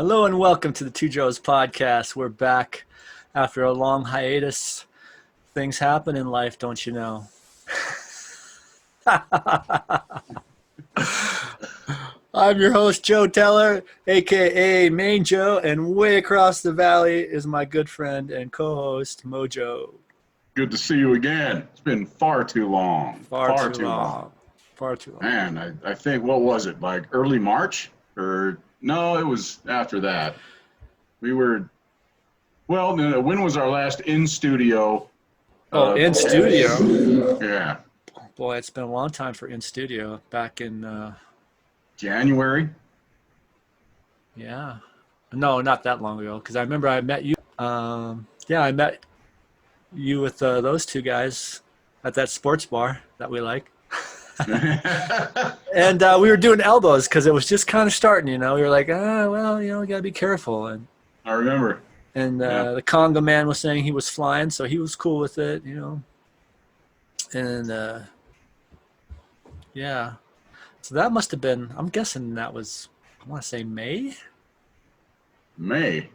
Hello and welcome to the Two Joes podcast. We're back after a long hiatus. Things happen in life, don't you know? I'm your host, Joe Teller, aka Main Joe, and way across the valley is my good friend and co-host, Mojo. Good to see you again. It's been far too long. Far too long. Man, I think, what was it, like early March? Or, no, it was after that. We were, well, when was our last in-studio? In studio? Yeah. Boy, it's been a long time for in studio. Back in... January? Yeah. No, not that long ago, because I remember I met you. I met you with those two guys at that sports bar that we like. And we were doing elbows because it was just kind of starting, We were like, we got to be careful. And I remember. And the Conga man was saying he was flying, so he was cool with it, And, yeah. So that must have been, I'm guessing that was, I want to say May? May.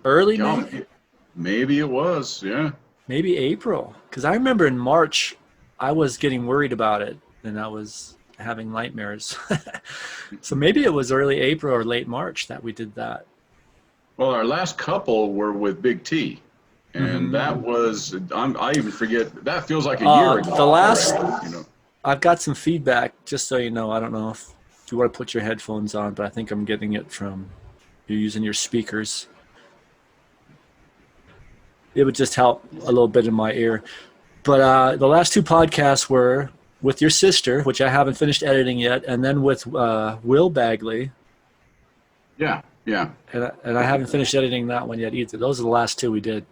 Early May? Maybe it was, yeah. Maybe April. Because I remember in March, I was getting worried about it, and I was having nightmares. So maybe it was early April or late March that we did that. Well, our last couple were with Big T. And that was, I even forget, that feels like a year ago. The last... I've got some feedback, just so you know. I don't know if you want to put your headphones on, but I think I'm getting it from you using your speakers. It would just help a little bit in my ear. But the last two podcasts were with your sister, which I haven't finished editing yet, and then with Will Bagley. Yeah. And I haven't finished editing that one yet either. Those are the last two we did.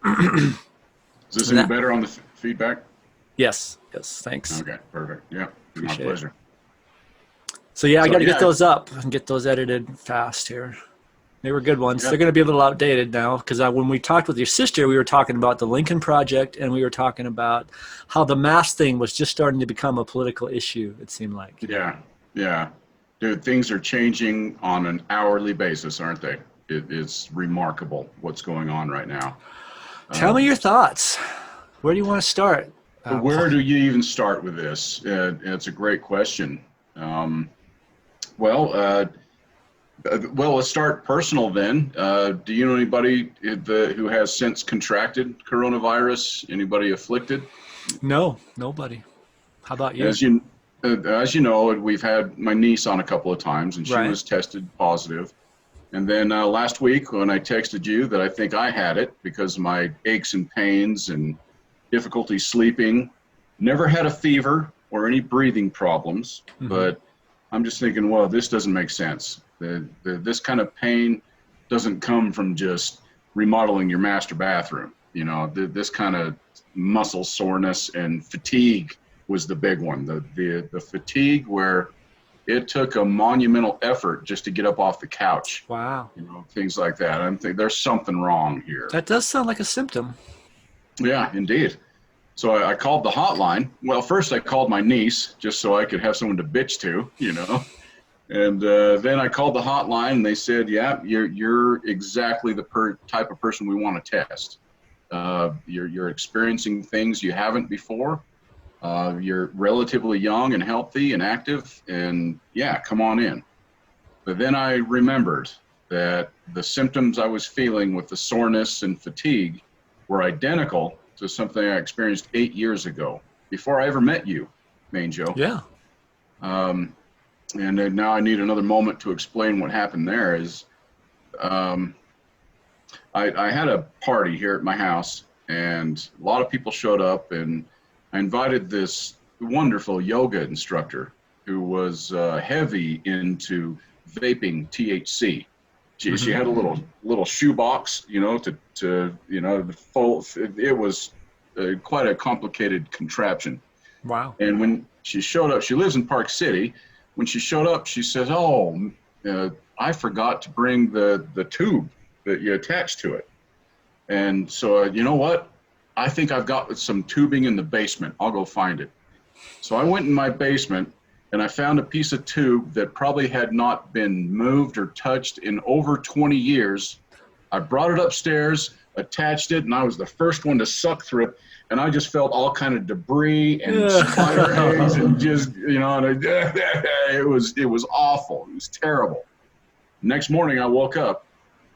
Is this any better on the feedback? Yes, thanks. Okay, perfect. Yeah, my Appreciate pleasure. So I got to get those up and get those edited fast here. They were good ones. They're going to be a little outdated now because when we talked with your sister, we were talking about the Lincoln Project, and we were talking about how the mask thing was just starting to become a political issue, it seemed like. Yeah. Dude, things are changing on an hourly basis, aren't they? It's remarkable what's going on right now. Tell me your thoughts. Where do you want to start? Where do you even start with this? It's a great question. Let's start personal then. Do you know anybody who has since contracted coronavirus? Anybody afflicted? No, nobody. How about you? As you know, we've had my niece on a couple of times, and she was tested positive. And then last week when I texted you that I think I had it because of my aches and pains and difficulty sleeping, never had a fever or any breathing problems, but I'm just thinking, well, this doesn't make sense. This kind of pain doesn't come from just remodeling your master bathroom. This kind of muscle soreness and fatigue was the big one. The fatigue where it took a monumental effort just to get up off the couch. Wow. Things like that. I'm thinking there's something wrong here. That does sound like a symptom. Yeah, indeed. So I called the hotline. Well, first I called my niece just so I could have someone to bitch to, And then I called the hotline and they said, yeah, you're exactly the type of person we want to test. You're experiencing things you haven't before. You're relatively young and healthy and active, and come on in. But then I remembered that the symptoms I was feeling with the soreness and fatigue were identical to something I experienced 8 years ago, before I ever met you, Main Joe. Yeah. And then now I need another moment to explain what happened there. I had a party here at my house, and a lot of people showed up, and I invited this wonderful yoga instructor who was heavy into vaping THC. She had a little shoebox, the full. It was quite a complicated contraption. Wow. And when she showed up, she lives in Park City. When she showed up, she says, I forgot to bring the tube that you attach to it. And so, you know what? I think I've got some tubing in the basement. I'll go find it. So I went in my basement and I found a piece of tube that probably had not been moved or touched in over 20 years. I brought it upstairs, attached it, and I was the first one to suck through it. And I just felt all kind of debris and spider eggs and just, and it was awful. It was terrible. Next morning I woke up,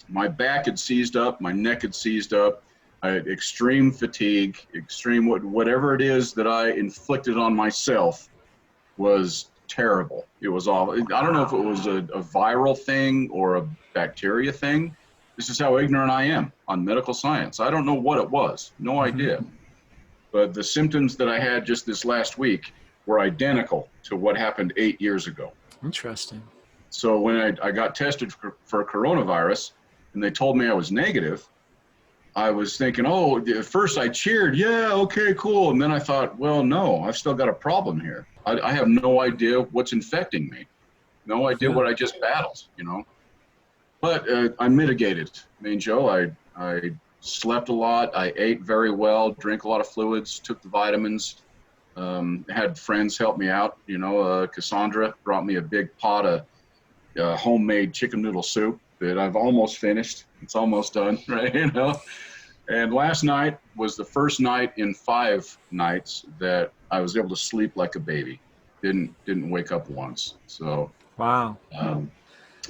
my back had seized up, my neck had seized up. I had extreme fatigue, whatever it is that I inflicted on myself was terrible. It was awful. I don't know if it was a viral thing or a bacteria thing. This is how ignorant I am on medical science. I don't know what it was. No idea. But the symptoms that I had just this last week were identical to what happened 8 years ago. Interesting. So when I got tested for coronavirus and they told me I was negative, I was thinking, at first I cheered, yeah, okay, cool. And then I thought, well, no, I've still got a problem here. I have no idea what's infecting me. No idea what I just battled, But I mitigated. Joe, I slept a lot. I ate very well, drank a lot of fluids, took the vitamins, had friends help me out. Cassandra brought me a big pot of homemade chicken noodle soup that I've almost finished. It's almost done, right? And last night was the first night in 5 nights that I was able to sleep like a baby. Didn't wake up once. So wow.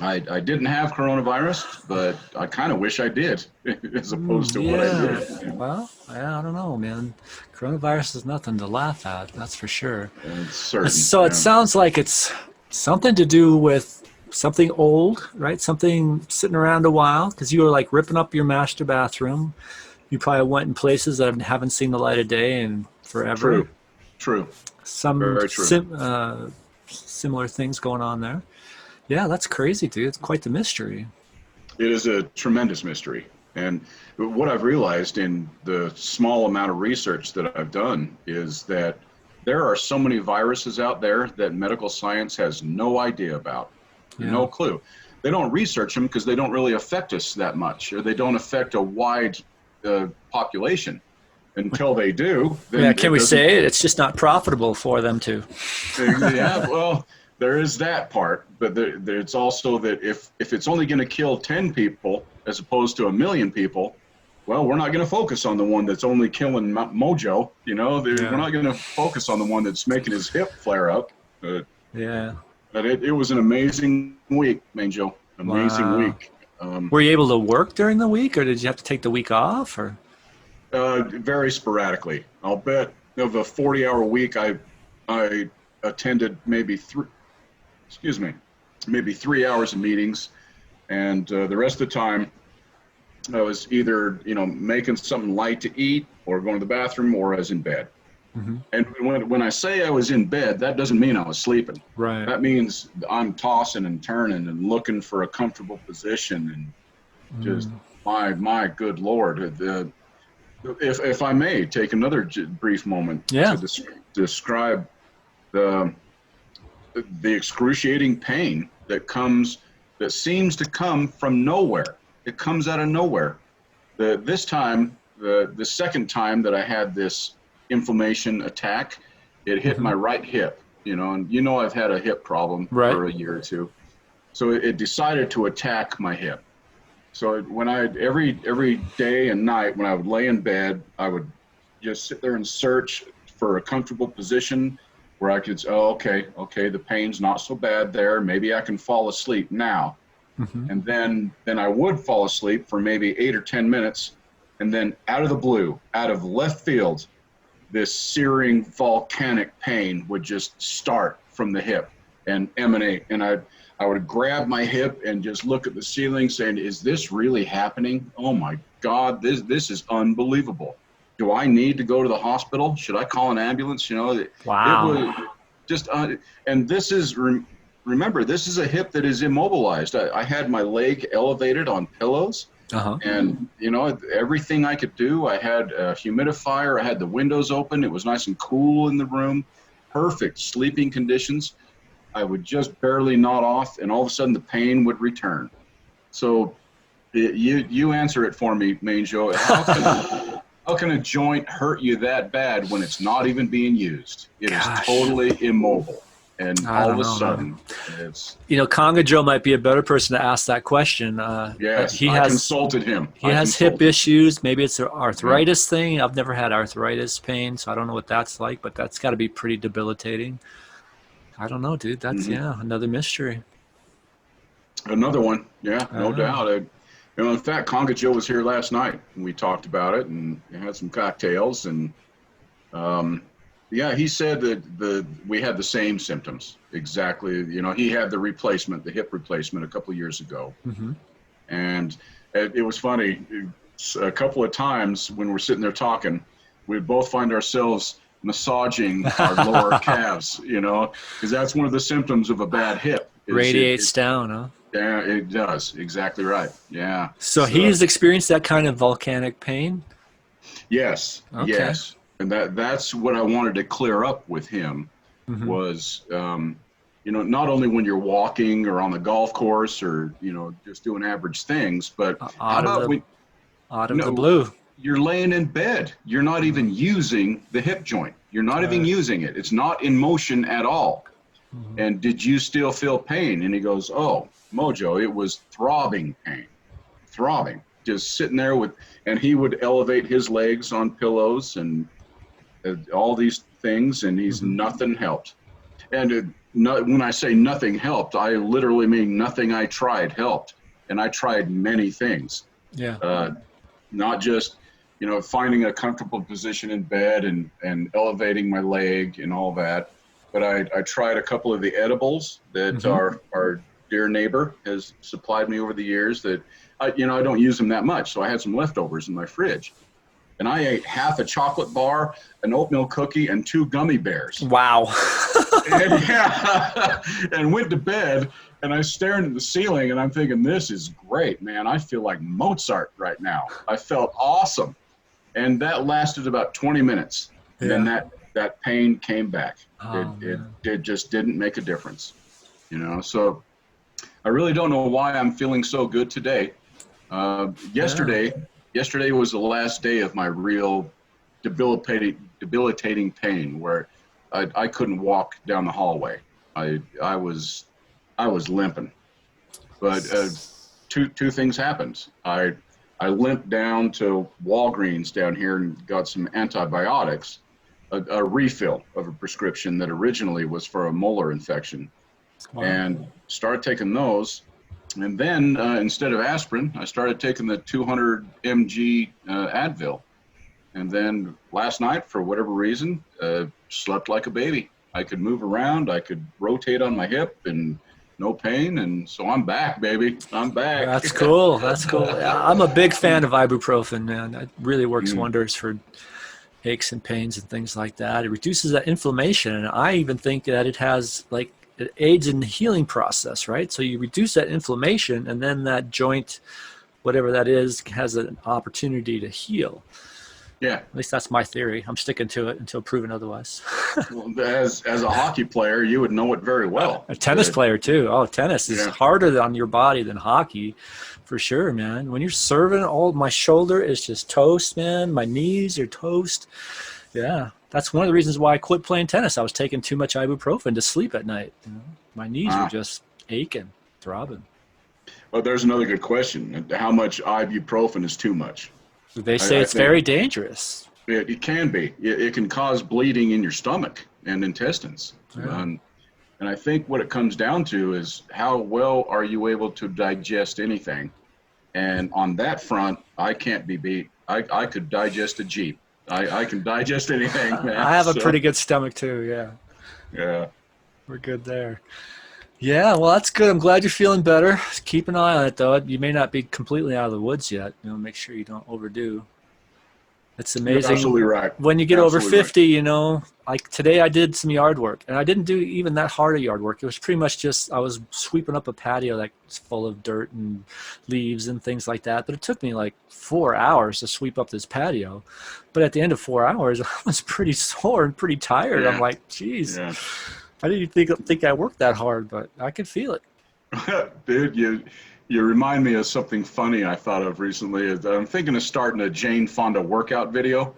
I didn't have coronavirus, but I kind of wish I did, as opposed to what I did. Well, I don't know, man. Coronavirus is nothing to laugh at, that's for sure. Certain, so it sounds like it's something to do with something old, right? Something sitting around a while, because you were like ripping up your master bathroom. You probably went in places that haven't seen the light of day in forever. True. Very true. Similar things going on there. Yeah, that's crazy, dude. It's quite the mystery. It is a tremendous mystery. And what I've realized in the small amount of research that I've done is that there are so many viruses out there that medical science has no idea about, no clue. They don't research them because they don't really affect us that much, or they don't affect a wide population. Until they do. Then can we say it's just not profitable for them to? Yeah, well, there is that part, but it's also that if it's only going to kill 10 people as opposed to 1 million people, well, we're not going to focus on the one that's only killing Mojo. We're not going to focus on the one that's making his hip flare up. But it was an amazing week, Joe. Amazing week. Were you able to work during the week, or did you have to take the week off? Or very sporadically. I'll bet of a 40-hour week, I attended maybe 3 hours of meetings, and the rest of the time I was either making something light to eat or going to the bathroom, or I was in bed. Mm-hmm. And when I say I was in bed, that doesn't mean I was sleeping. Right. That means I'm tossing and turning and looking for a comfortable position, and just my good Lord. If I may take another brief moment to describe the excruciating pain that seems to come from nowhere. It comes out of nowhere. This time, the second time that I had this inflammation attack, it hit my right hip. And I've had a hip problem for a year or two, so it decided to attack my hip. So when every day and night when I would lay in bed, I would just sit there and search for a comfortable position where I could say, okay, the pain's not so bad there. Maybe I can fall asleep now. Mm-hmm. And then I would fall asleep for maybe 8 or 10 minutes. And then out of the blue, out of left field, this searing volcanic pain would just start from the hip and emanate. And I would grab my hip and just look at the ceiling saying, is this really happening? Oh my God, this is unbelievable. Do I need to go to the hospital? Should I call an ambulance? Wow. It was just, and this is, remember, this is a hip that is immobilized. I had my leg elevated on pillows, and everything I could do. I had a humidifier. I had the windows open. It was nice and cool in the room. Perfect sleeping conditions. I would just barely nod off, and all of a sudden the pain would return. So you answer it for me, Joe. How can a joint hurt you that bad when it's not even being used? It is totally immobile. And I all don't of a know, man. sudden, it's Conga Joe might be a better person to ask that question. yes. He I has consulted him. he has hip issues. Maybe it's an Yeah. arthritis thing. I've never had arthritis pain, so I don't know what that's like. But that's got to be pretty debilitating. I don't know, dude. That's Hmm. another mystery. Another one. Yeah, no Oh, doubt. In fact, Conga Joe was here last night, and we talked about it and had some cocktails. And yeah, he said that we had the same symptoms exactly. He had the hip replacement a couple of years ago, mm-hmm. and it was funny. A couple of times when we're sitting there talking, we'd both find ourselves massaging our lower calves, because that's one of the symptoms of a bad hip. Radiates down, huh? Yeah, it does. Exactly right. Yeah. So So he's experienced that kind of volcanic pain. yes, Okay. yes, and that's what I wanted to clear up with him Mm-hmm. was, not only when you're walking or on the golf course or just doing average things, but how Out of about the when out of the no, blue. you're laying in bed, you're not Mm-hmm. even using the hip joint, you're not even Right. using it. It's not in motion at all. Mm-hmm. And did you still feel pain? And he goes, "Oh, Mojo, it was throbbing pain." Throbbing, just sitting there and he would elevate his legs on pillows and all these things, and he's Mm-hmm. nothing helped. And when I say nothing helped, I literally mean nothing I tried helped. And I tried many things, Yeah. uh, not just finding a comfortable position in bed and elevating my leg and all that, but I tried a couple of the edibles that Mm-hmm. our dear neighbor has supplied me over the years that I don't use them that much. So I had some leftovers in my fridge, and I ate half a chocolate bar, an oatmeal cookie, and 2 gummy bears. Wow. And yeah, and went to bed, and I stared at the ceiling, and I'm thinking, this is great, man. I feel like Mozart right now. I felt awesome. And that lasted about 20 minutes. And then Yeah. that pain came back. It, Oh it, man. it just didn't make a difference, So I really don't know why I'm feeling so good today. Uh, Yeah. yesterday, yesterday was the last day of my real debilitating pain where I couldn't walk down the hallway. I was limping, but two things happened. I limped down to Walgreens down here and got some antibiotics, a refill of a prescription that originally was for a molar infection, Wow. and started taking those. And then instead of aspirin, I started taking the 200 mg Advil. And then last night, for whatever reason, slept like a baby. I could move around, I could rotate on my hip, and no pain. And so I'm back, baby. I'm back. That's cool. That's cool. Yeah, I'm a big fan of ibuprofen, man. It really works Mm, wonders for aches and pains and things like that. It reduces that inflammation, and I even think that it has like it aids in the healing process, right? So you reduce that inflammation, and then that joint, whatever that is, has an opportunity to heal. yeah. At least that's my theory. I'm sticking to it until proven otherwise. Well, as a hockey player, you would know it very well. A tennis player too. Oh, tennis is Yeah. harder on your body than hockey, for sure, man. When you're serving, all my shoulder is just toast, man. My knees are toast. Yeah, that's one of the reasons why I quit playing tennis. I was taking too much ibuprofen to sleep at night. My knees were Ah. just aching, throbbing. Well, there's another good question. How much ibuprofen is too much? They say I it's think very dangerous. it can be. It can cause bleeding in your stomach and intestines. Yeah. And I think what it comes down to is how well are you able to digest anything? And on that front, I can't be beat. I could digest a Jeep. I can digest anything, man. I have a So, pretty good stomach too. Yeah, yeah. we're good there. Yeah, well, that's good. I'm glad you're feeling better. Keep an eye on it, though. You may not be completely out of the woods yet. Make sure you don't overdo. It's You're absolutely amazing right. when you get over Absolutely right. 50, like today I did some yard work, and I didn't do even that hard of yard work. It was pretty much just I was sweeping up a patio that's full of dirt and leaves and things like that. But it took me like 4 hours to sweep up this patio. But at the end of 4 hours, I was pretty sore and pretty tired. I'm Yeah. like, geez, Yeah. I didn't think I worked that hard, but I could feel it. Dude, you remind me of something funny I thought of recently. I'm thinking of starting a Jane Fonda workout video.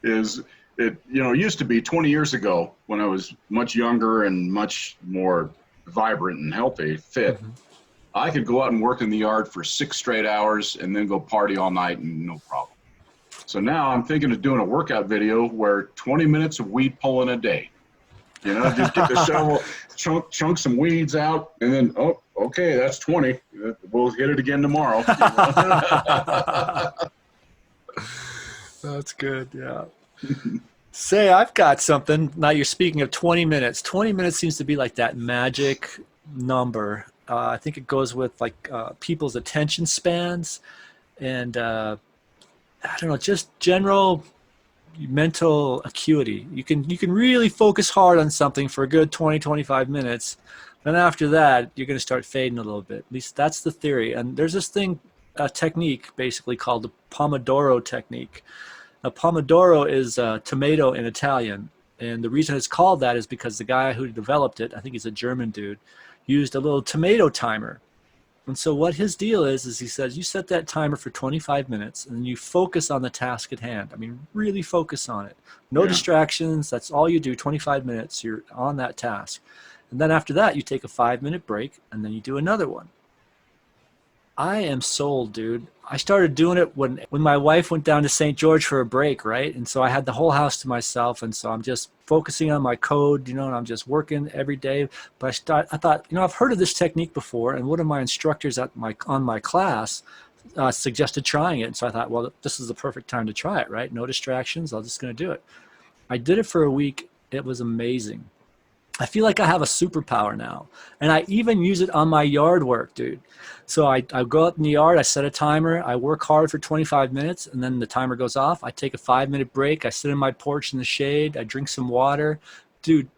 Is it used to be 20 years ago when I was much younger and much more vibrant and healthy, fit. Mm-hmm. I could go out and work in the yard for 6 straight hours and then go party all night and no problem. So now I'm thinking of doing a workout video where 20 minutes of weed pulling a day. Just get the shovel, chunk some weeds out, and then, oh, okay, that's 20. We'll hit it again tomorrow. That's good, yeah. Say, I've got something. Now you're speaking of 20 minutes. 20 minutes seems to be like that magic number. I think it goes with like people's attention spans and I don't know, just general mental acuity. You can really focus hard on something for a good 20-25 minutes. Then after that, you're going to start fading a little bit. At least that's the theory. And there's this thing, a technique basically called the Pomodoro technique. Now, Pomodoro is tomato in Italian. And the reason it's called that is because the guy who developed it, I think he's a German dude, used a little tomato timer. And so what his deal is he says, you set that timer for 25 minutes and you focus on the task at hand. I mean, really focus on it. No distractions. That's all you do, 25 minutes. You're on that task. And then after that, you take a 5-minute break and then you do another one. I am sold, dude. I started doing it when my wife went down to St. George for a break, right? And so I had the whole house to myself, and so I'm just focusing on my code, and I'm just working every day. But I thought, I've heard of this technique before, and one of my instructors on my class suggested trying it. And so I thought, well, this is the perfect time to try it, right? No distractions. I'm just going to do it. I did it for a week. It was amazing. I feel like I have a superpower now. And I even use it on my yard work, dude. So I go out in the yard, I set a timer, I work hard for 25 minutes, and then the timer goes off. I take a 5-minute break. I sit in my porch in the shade. I drink some water. Dude,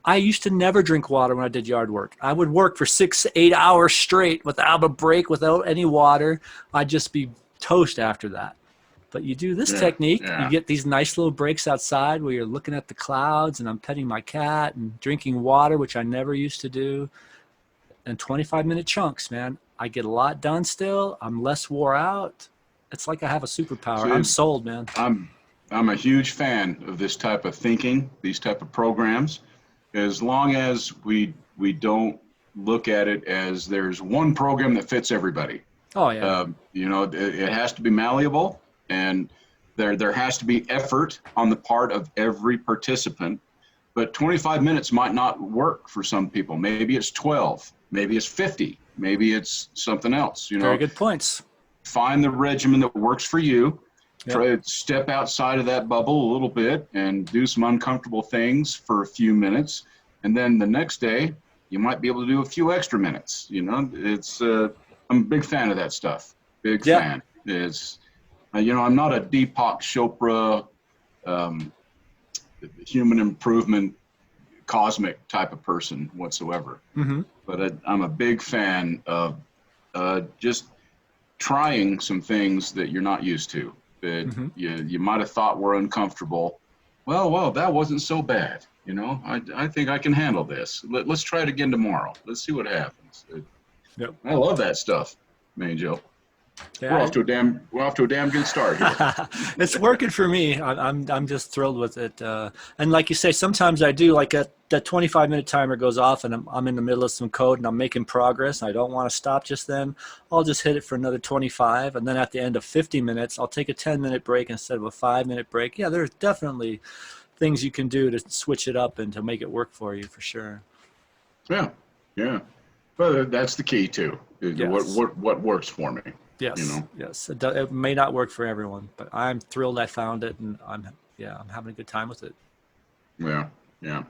I used to never drink water when I did yard work. I would work for 6 to 8 hours straight without a break, without any water. I'd just be toast after that. But you do this technique, you get these nice little breaks outside where you're looking at the clouds and I'm petting my cat and drinking water, which I never used to do. And 25-minute chunks, man. I get a lot done still. I'm less wore out. It's like I have a superpower. I'm sold, man. I'm a huge fan of this type of thinking, these type of programs, as long as we don't look at it as there's one program that fits everybody. Oh, yeah. It has to be malleable. And there has to be effort on the part of every participant. But 25 minutes might not work for some people. Maybe it's 12. Maybe it's 50. Maybe it's something else. Very good points. Find the regimen that works for you. Yep. Try to step outside of that bubble a little bit and do some uncomfortable things for a few minutes. And then the next day, you might be able to do a few extra minutes. I'm a big fan of that stuff. Big fan. I'm not a Deepak Chopra, human improvement, cosmic type of person whatsoever. Mm-hmm. But I'm a big fan of just trying some things that you're not used to, that you might have thought were uncomfortable. Well, that wasn't so bad. I think I can handle this. Let's try it again tomorrow. Let's see what happens. I love that stuff, man, Joe. Yeah, we're off to a damn good start here. It's working for me. I'm just thrilled with it. And like you say, sometimes I do like that 25-minute timer goes off and I'm in the middle of some code and I'm making progress. And I don't want to stop just then. I'll just hit it for another 25. And then at the end of 50 minutes, I'll take a 10-minute break instead of a 5-minute break. Yeah, there's definitely things you can do to switch it up and to make it work for you for sure. Yeah. But that's the key too. Yes. What works for me. Yes, yes. It may not work for everyone, but I'm thrilled I found it, and I'm having a good time with it. Yeah.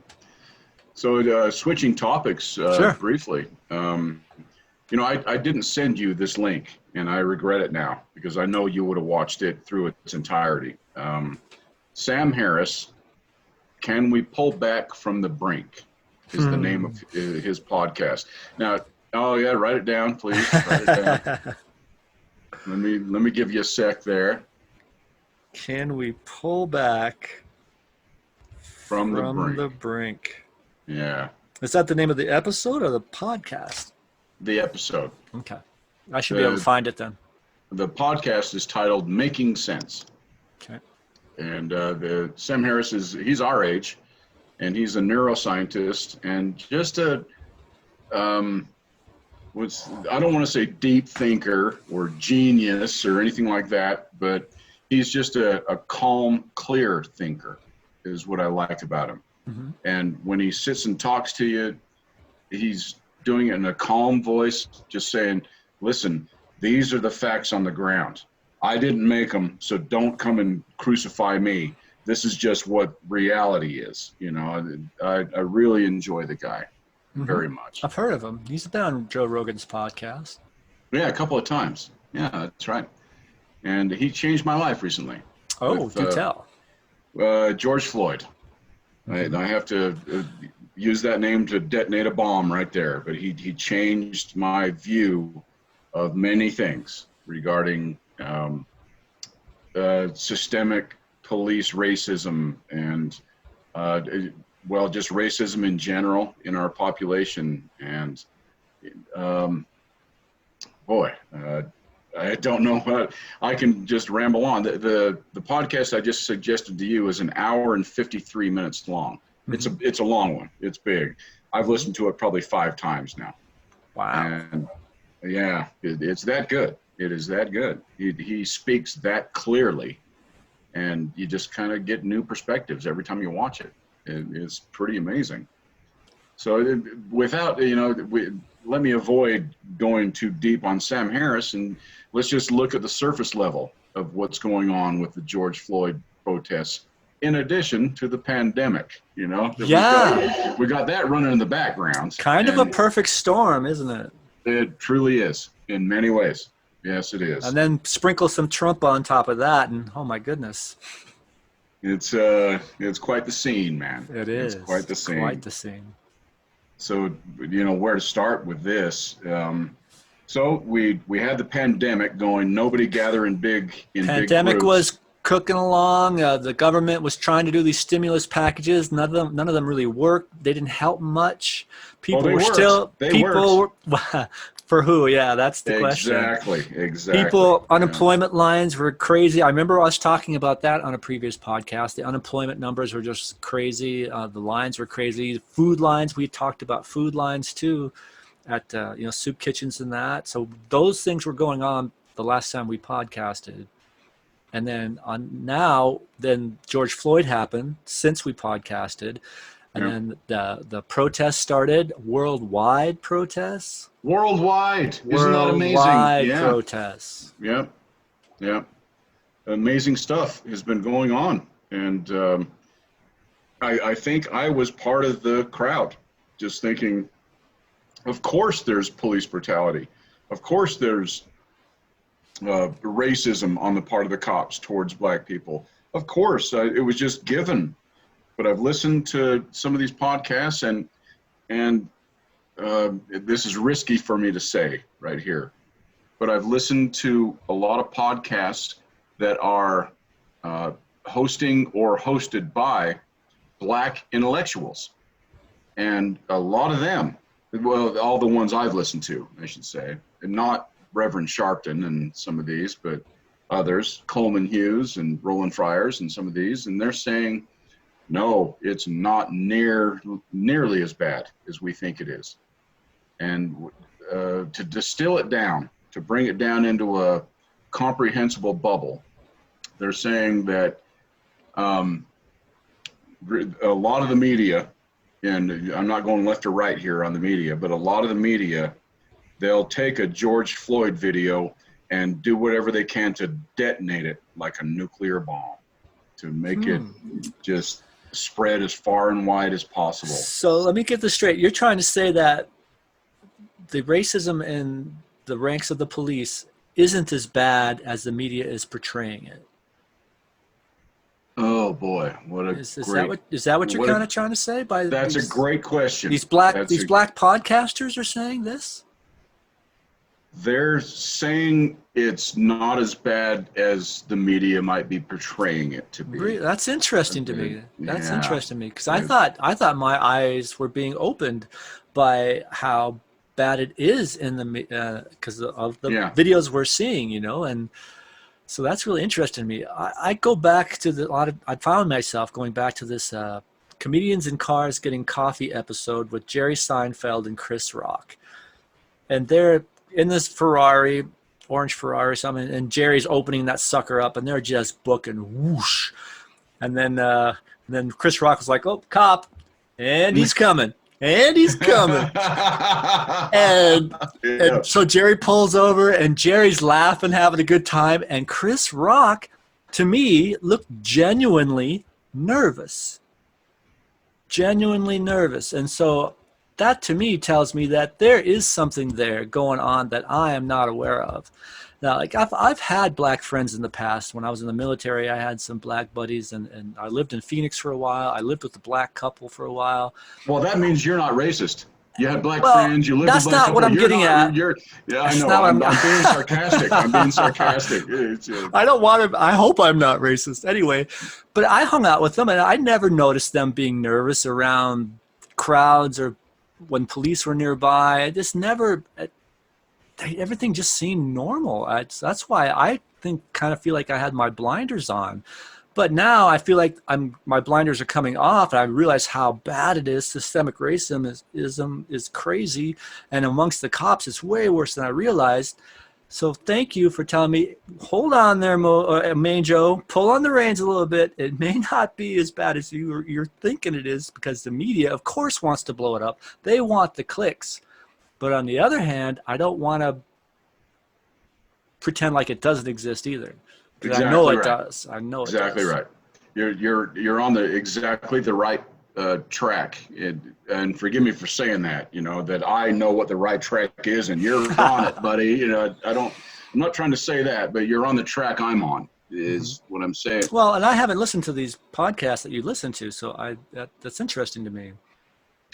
So switching topics briefly, I didn't send you this link, and I regret it now because I know you would have watched it through its entirety. Sam Harris, Can We Pull Back from the Brink is the name of his podcast. Now, write it down, please. Write it down. Let me give you a sec there. Can we pull back from the brink? Yeah. Is that the name of the episode or the podcast? The episode. Okay. I should be able to find it then. The podcast is titled Making Sense. Okay. And Sam Harris he's our age, and he's a neuroscientist and just I don't want to say deep thinker or genius or anything like that, but he's just a calm, clear thinker is what I like about him. Mm-hmm. And when he sits and talks to you, he's doing it in a calm voice, just saying, listen, these are the facts on the ground. I didn't make them, so don't come and crucify me. This is just what reality is. You know, I really enjoy the guy. Mm-hmm. Very much. I've heard of him. He's been on Joe Rogan's podcast. Yeah, a couple of times. Yeah, that's right. And he changed my life recently. Oh, do tell. George Floyd. Mm-hmm. I have to use that name to detonate a bomb right there. But he changed my view of many things regarding systemic police racism and just racism in general in our population. And I don't know what I can just ramble on. The podcast I just suggested to you is an hour and 53 minutes long. Mm-hmm. It's a long one. It's big. I've listened to it probably 5 times now. Wow. And yeah, it's that good. It is that good. He speaks that clearly, and you just kind of get new perspectives every time you watch it. It's pretty amazing. So without, let me avoid going too deep on Sam Harris, and let's just look at the surface level of what's going on with the George Floyd protests, in addition to the pandemic, Yeah. We got that running in the background. Kind of a perfect storm, isn't it? It truly is, in many ways. Yes, it is. And then sprinkle some Trump on top of that, and oh my goodness. It's quite the scene, man. It is. It's quite the scene. Quite the scene. So, where to start with this? So we had the pandemic going. Nobody gather in big Pandemic groups. was cooking along. The government was trying to do these stimulus packages. None of them really worked. They didn't help much. People were worked. still They worked. For who? Yeah, that's the question. Exactly. People, unemployment lines were crazy. I remember us talking about that on a previous podcast. The unemployment numbers were just crazy. The lines were crazy. Food lines, we talked about food lines too at soup kitchens and that. So those things were going on the last time we podcasted. And then then George Floyd happened since we podcasted. And then the protests started, worldwide protests. Worldwide. Isn't that amazing? Worldwide protests. Yep. Amazing stuff has been going on. And I think I was part of the crowd, just thinking, of course there's police brutality. Of course there's racism on the part of the cops towards black people. Of course, it was just given. But I've listened to some of these podcasts, and this is risky for me to say right here, but I've listened to a lot of podcasts that are hosting or hosted by black intellectuals. And a lot of them, well, all the ones I've listened to, I should say, and not Reverend Sharpton and some of these, but others, Coleman Hughes and Roland Fryers and some of these, and they're saying, no, it's not nearly as bad as we think it is. And to distill it down, to bring it down into a comprehensible bubble, they're saying that a lot of the media, and I'm not going left or right here on the media, but a lot of the media, they'll take a George Floyd video and do whatever they can to detonate it like a nuclear bomb, to make it just spread as far and wide as possible. So let me get this straight. You're trying to say that the racism in the ranks of the police isn't as bad as the media is portraying it. Oh boy, what a is that what you're kind of trying to say? That's a great question. These black podcasters are saying this? They're saying it's not as bad as the media might be portraying it to be. That's interesting to me. That's interesting to me because I thought my eyes were being opened by how bad it is in the because of the videos we're seeing, and So that's really interesting to me. I go back to I found myself going back to this comedians in cars getting coffee episode with Jerry Seinfeld and Chris Rock. And they're in this Ferrari, orange Ferrari or something, and Jerry's opening that sucker up and they're just booking whoosh. And then Chris Rock was like, oh, cop, and he's coming. And he's coming. and so Jerry pulls over and Jerry's laughing, having a good time. And Chris Rock, to me, looked genuinely nervous. Genuinely nervous. And so that to me tells me that there is something there going on that I am not aware of. Now, like I've had black friends in the past. When I was in the military, I had some black buddies, and I lived in Phoenix for a while. I lived with a black couple for a while. Well, that means you're not racist. You had black friends. You lived with black couple. That's not what I'm getting at. Yeah, I know. I'm being sarcastic. I'm being sarcastic. I don't want to. I hope I'm not racist. Anyway, but I hung out with them, and I never noticed them being nervous around crowds or when police were nearby. I just never. Everything just seemed normal. That's why I kind of feel like I had my blinders on. But now I feel like my blinders are coming off, and I realize how bad it is. Systemic racism is crazy, and amongst the cops, it's way worse than I realized. So thank you for telling me, hold on there, Main Joe, pull on the reins a little bit. It may not be as bad as you're thinking it is, because the media, of course, wants to blow it up. They want the clicks. But on the other hand, I don't want to pretend like it doesn't exist either. Exactly, I know it does. I know it does. Exactly right. You're on exactly the right track. And forgive me for saying that. That I know what the right track is, and you're on it, buddy. I'm not trying to say that, but you're on the track I'm on. Is what I'm saying. Well, and I haven't listened to these podcasts that you listen to, so that's interesting to me.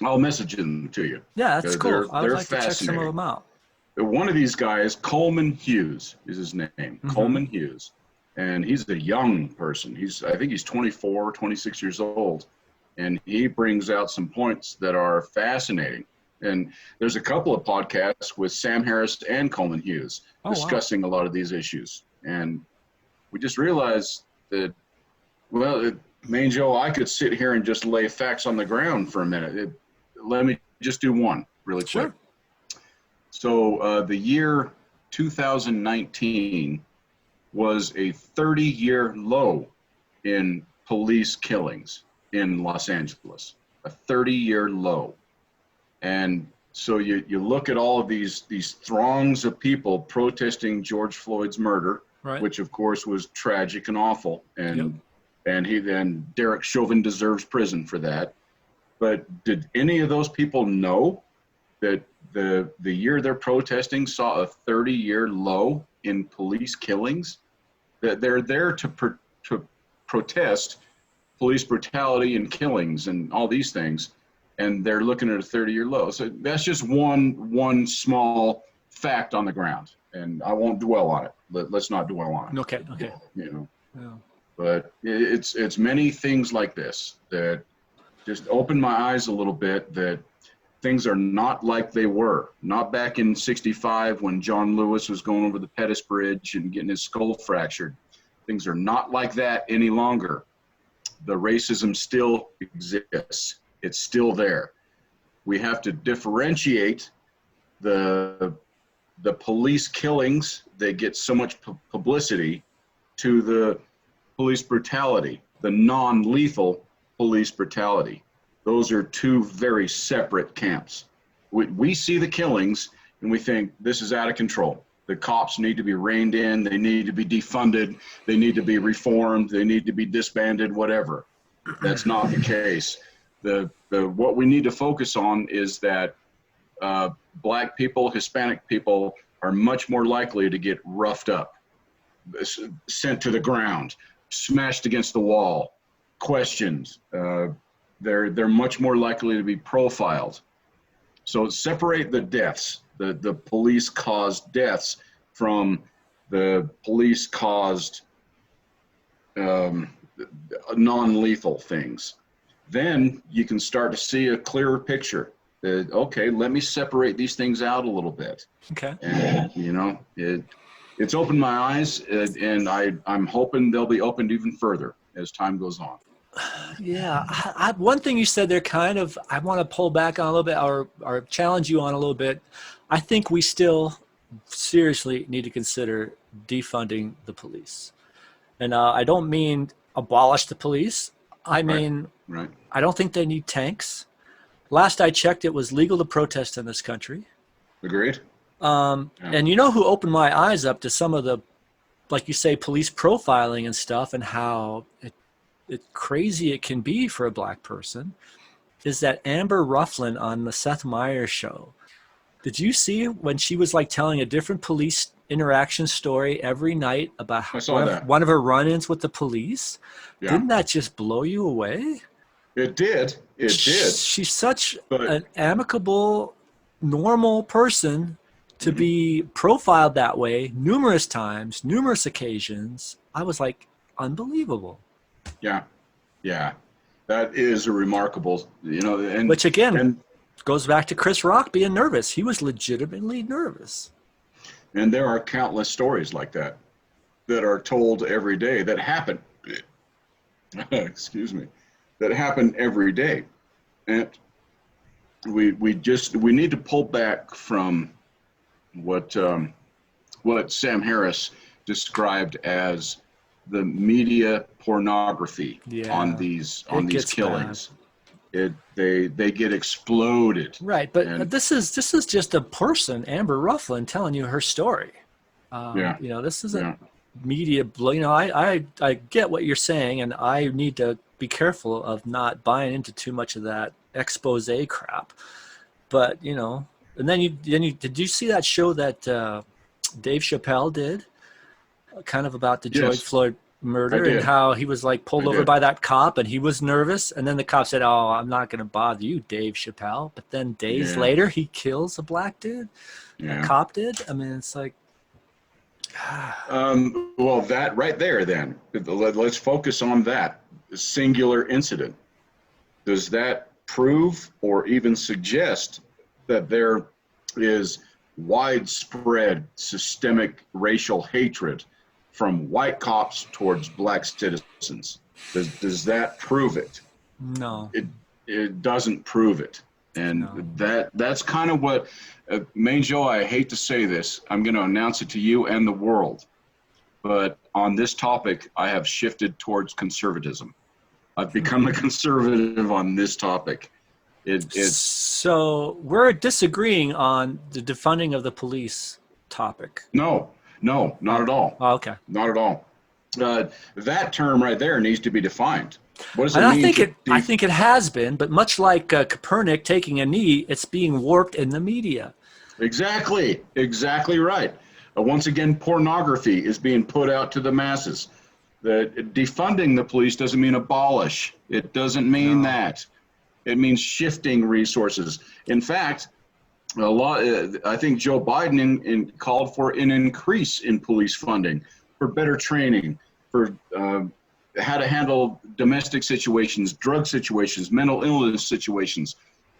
I'll message them to you. Yeah, that's cool. I would like to check some of them out. One of these guys, Coleman Hughes, is his name. Mm-hmm. Coleman Hughes. And he's a young person. I think he's 24, 26 years old. And he brings out some points that are fascinating. And there's a couple of podcasts with Sam Harris and Coleman Hughes discussing a lot of these issues. And we just realized that, Main Joe, I could sit here and just lay facts on the ground for a minute. Let me just do one really quick. Sure. So the year 2019 was a 30-year low in police killings in Los Angeles, a 30-year low. And so you look at all of these throngs of people protesting George Floyd's murder, right, which of course was tragic and awful. And Derek Chauvin deserves prison for that. But did any of those people know that the year they're protesting saw a 30-year low in police killings? That they're there to protest police brutality and killings and all these things, and they're looking at a 30-year low. So that's just one small fact on the ground, and I won't dwell on it. Let's not dwell on it. Okay. Yeah. But it's many things like this that just open my eyes a little bit, that things are not like they were. Not back in '65 when John Lewis was going over the Pettus Bridge and getting his skull fractured. Things are not like that any longer. The racism still exists. It's still there. We have to differentiate the police killings that get so much publicity to the police brutality, the non-lethal police brutality. Those are two very separate camps. We see the killings and we think this is out of control. The cops need to be reined in. They need to be defunded. They need to be reformed. They need to be disbanded, whatever. That's not the case. What we need to focus on is that Black people, Hispanic people are much more likely to get roughed up, sent to the ground, smashed against the wall, questioned. They're much more likely to be profiled. So separate the deaths, the police-caused deaths, from the police-caused non-lethal things. Then you can start to see a clearer picture. Okay, let me separate these things out a little bit. Okay. And, it's opened my eyes, and I'm hoping they'll be opened even further as time goes on. Yeah. One thing you said there I want to pull back on a little bit or challenge you on a little bit. I think we still seriously need to consider defunding the police. And I don't mean abolish the police. I mean, Right. I don't think they need tanks. Last I checked, it was legal to protest in this country. Agreed. And you know who opened my eyes up to some of the, like you say, police profiling and stuff, and how crazy it can be for a black person, is that Amber Ruffin on the Seth Meyers show. Did you see when she was like telling a different police interaction story every night about one of her run-ins with the police? Yeah. Didn't that just blow you away? It did. It did. She's such an amicable, normal person to be profiled that way numerous times, numerous occasions. I was like, unbelievable. Yeah. Yeah. That is a remarkable, and which again goes back to Chris Rock being nervous. He was legitimately nervous. And there are countless stories like that are told every day that happen. Excuse me. That happen every day. And we need to pull back from what Sam Harris described as the media pornography on these killings. Bad. They get exploded. Right, but this is just a person, Amber Ruffin, telling you her story. This isn't media. I get what you're saying, and I need to be careful of not buying into too much of that expose crap. But and then you did you see that show that Dave Chappelle did, kind of about the George Floyd murder and how he was like pulled over by that cop and he was nervous, and then the cop said, "Oh, I'm not going to bother you, Dave Chappelle." But then days later, he kills a black dude. A cop did. I mean, it's like. Well, that right there. Then let's focus on that singular incident. Does that prove or even suggest that there is widespread systemic racial hatred from white cops towards black citizens? Does that prove it? No. It doesn't prove it. And that's kind of what, Main Joe, I hate to say this, I'm going to announce it to you and the world, but on this topic, I have shifted towards conservatism. I've become a conservative on this topic. So we're disagreeing on the defunding of the police topic. No, not at all. Oh, okay. Not at all. That term right there needs to be defined. What does it mean? I think it has been, but much like Copernic taking a knee, it's being warped in the media. Exactly right. Once again, pornography is being put out to the masses. Defunding the police doesn't mean abolish. It doesn't mean that. It means shifting resources. In fact, I think Joe Biden called for an increase in police funding for better training, for how to handle domestic situations, drug situations, mental illness situations.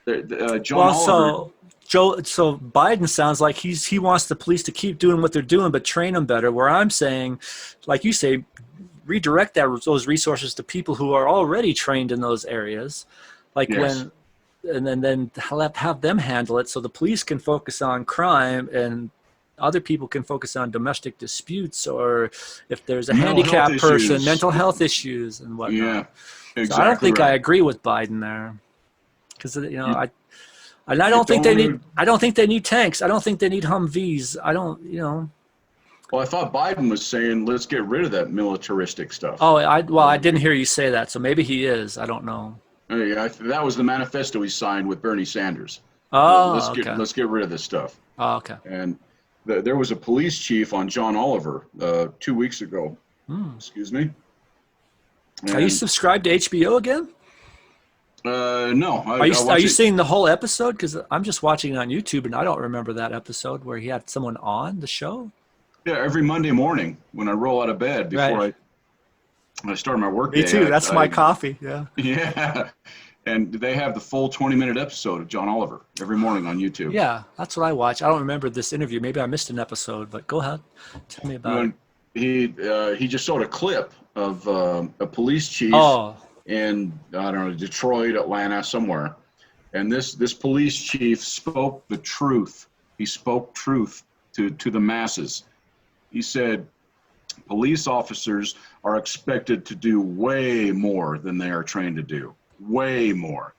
So Biden sounds like he wants the police to keep doing what they're doing, but train them better. Where I'm saying, like you say, redirect those resources to people who are already trained in those areas, and then have them handle it, so the police can focus on crime and other people can focus on domestic disputes, or if there's a handicapped person, mental health issues and whatnot. Yeah, exactly. So I don't think I agree with Biden there, because I don't think they need. I don't think they need tanks. I don't think they need Humvees. I don't. Well, I thought Biden was saying let's get rid of that militaristic stuff. Oh, I didn't hear you say that, so maybe he is. I don't know. Yeah, that was the manifesto he signed with Bernie Sanders. Oh, let's get rid of this stuff. Oh, okay. And there was a police chief on John Oliver 2 weeks ago. Excuse me. Are you subscribed to HBO again? No. Are you seeing the whole episode? Because I'm just watching it on YouTube, and I don't remember that episode where he had someone on the show. Yeah, every Monday morning when I roll out of bed before I start my work day. Me too. That's my coffee. Yeah. Yeah. And they have the full 20-minute episode of John Oliver every morning on YouTube. Yeah, that's what I watch. I don't remember this interview. Maybe I missed an episode, but go ahead. Tell me about it. He just showed a clip of a police chief in, I don't know, Detroit, Atlanta, somewhere. And this police chief spoke the truth. He spoke truth to the masses. He said, police officers are expected to do way more than they are trained to do. Way more.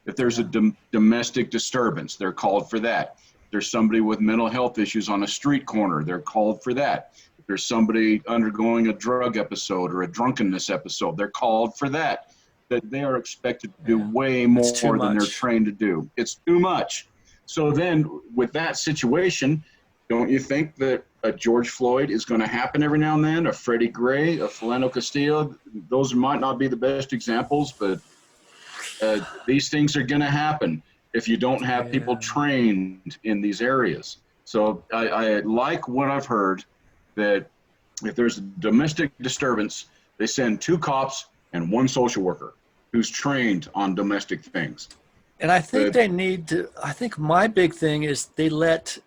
If there's a domestic disturbance, they're called for that. If there's somebody with mental health issues on a street corner, they're called for that. If there's somebody undergoing a drug episode or a drunkenness episode, they're called for that. That they are expected to do way more than they're trained to do. It's too much. So then with that situation, don't you think that a George Floyd is going to happen every now and then? A Freddie Gray, a Philando Castillo? Those might not be the best examples, but these things are going to happen if you don't have people trained in these areas. So I like what I've heard, that if there's a domestic disturbance, they send 2 cops and 1 social worker who's trained on domestic things. And I think they need to, I think my big thing is they let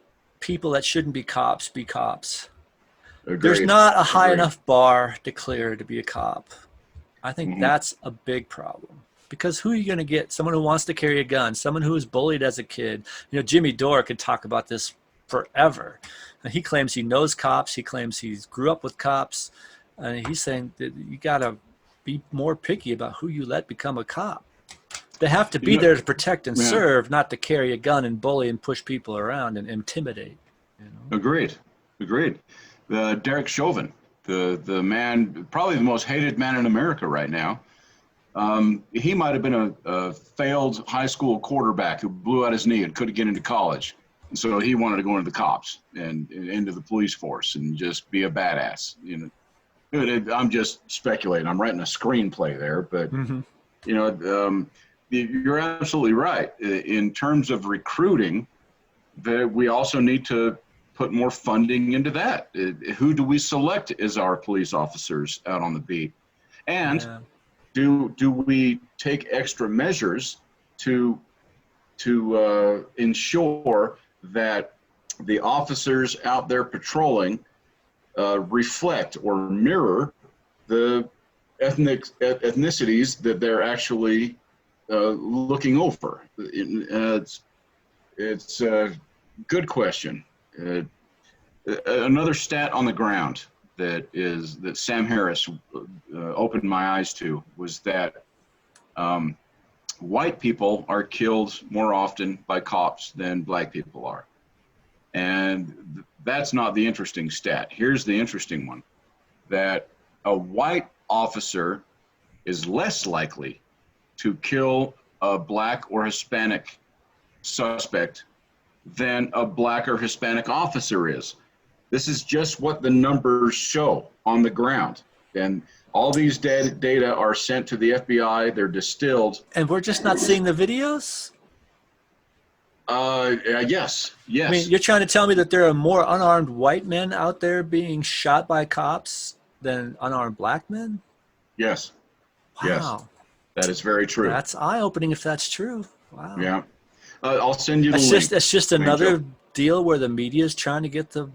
people that shouldn't be cops be cops. Agreed. There's not a high enough bar to clear to be a cop. I think that's a big problem. Because who are you going to get? Someone who wants to carry a gun, someone who was bullied as a kid. You know, Jimmy Dore could talk about this forever. And he claims he knows cops. He claims he grew up with cops. And he's saying that you got to be more picky about who you let become a cop. They have to be there to protect and serve, not to carry a gun and bully and push people around and intimidate. You know? Agreed. Derek Chauvin, the man, probably the most hated man in America right now. He might have been a failed high school quarterback who blew out his knee and couldn't get into college. And so he wanted to go into the cops and into the police force and just be a badass. You know, I'm just speculating. I'm writing a screenplay there, but you know, you're absolutely right. In terms of recruiting, we also need to put more funding into that. Who do we select as our police officers out on the beat? And do we take extra measures to ensure that the officers out there patrolling reflect or mirror the ethnicities that they're actually looking over? It's a good question. Another stat on the ground that Sam Harris opened my eyes to was that white people are killed more often by cops than black people are. And that's not the interesting stat. Here's the interesting one, that a white officer is less likely to kill a black or Hispanic suspect than a black or Hispanic officer is. This is just what the numbers show on the ground. And all these data are sent to the FBI. They're distilled. And we're just not seeing the videos? Yes. I mean, you're trying to tell me that there are more unarmed white men out there being shot by cops than unarmed black men? Yes. Wow. Yes. That is very true. That's eye-opening if that's true. Wow. Yeah. I'll send you the link. That's just another deal where the media is trying to get the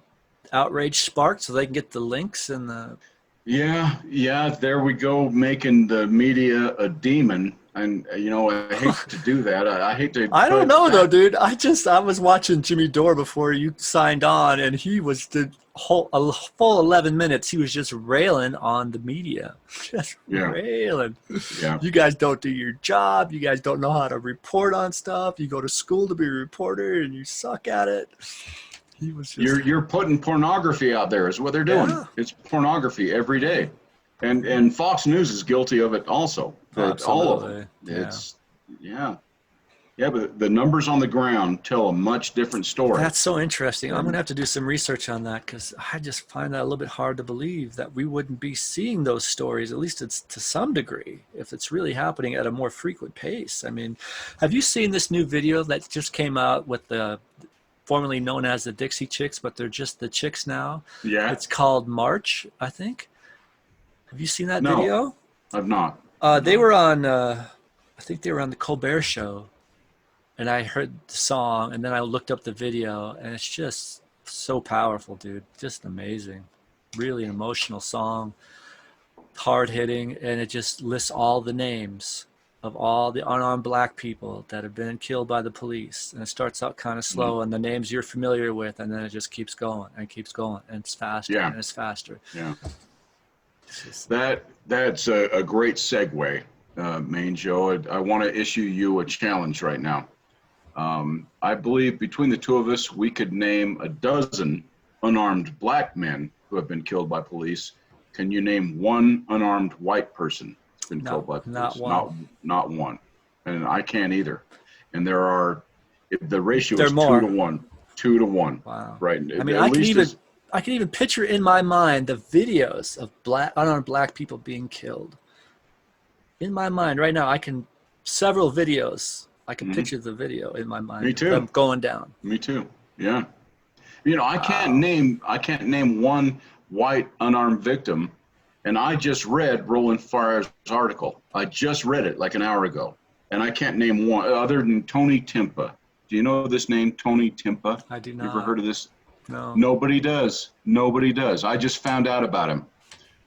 outrage sparked so they can get the links and the... Yeah. There we go, making the media a demon. And, you know, I hate to do that. I hate to... I don't know, though, dude. I was watching Jimmy Dore before you signed on, and he was a full 11 minutes. He was just railing on the media. Just railing. Yeah. You guys don't do your job. You guys don't know how to report on stuff. You go to school to be a reporter, and you suck at it. He was just... You're putting pornography out there is what they're doing. Yeah. It's pornography every day. And Fox News is guilty of it also. Absolutely. All of them. It's but the numbers on the ground tell a much different story. That's so interesting. I'm going to have to do some research on that because I just find that a little bit hard to believe that we wouldn't be seeing those stories, at least it's to some degree, if it's really happening at a more frequent pace. I mean, have you seen this new video that just came out with the formerly known as the Dixie Chicks, but they're just the Chicks now? Yeah. It's called March, I think. Have you seen that video? I've not. They were on, I I think they were on the Colbert Show, and I heard the song, and then I looked up the video, and it's just so powerful, dude. Just amazing. Really an emotional song, hard hitting, and it just lists all the names of all the unarmed black people that have been killed by the police. And it starts out kind of slow, and the names you're familiar with, and then it just keeps going and keeps going, and it's faster and it's faster. Yeah. That's a great segue, Main Joe. I want to issue you a challenge right now. I believe between the two of us, we could name a dozen unarmed black men who have been killed by police. Can you name one unarmed white person who's been killed by police? Not one. Not one. And I can't either. And the ratio is more. 2 to 1. 2 to 1. Wow. Right. I mean, I can even picture in my mind the videos of unarmed black people being killed. In my mind right now, several videos. I can picture the video in my mind. Me too. Them going down. Me too. Yeah. I can't name one white unarmed victim, and I just read Roland Farr's article. I just read it like an hour ago, and I can't name one other than Tony Timpa. Do you know this name, Tony Timpa? I do not. You ever heard of this? No. Nobody does. Nobody does. I just found out about him.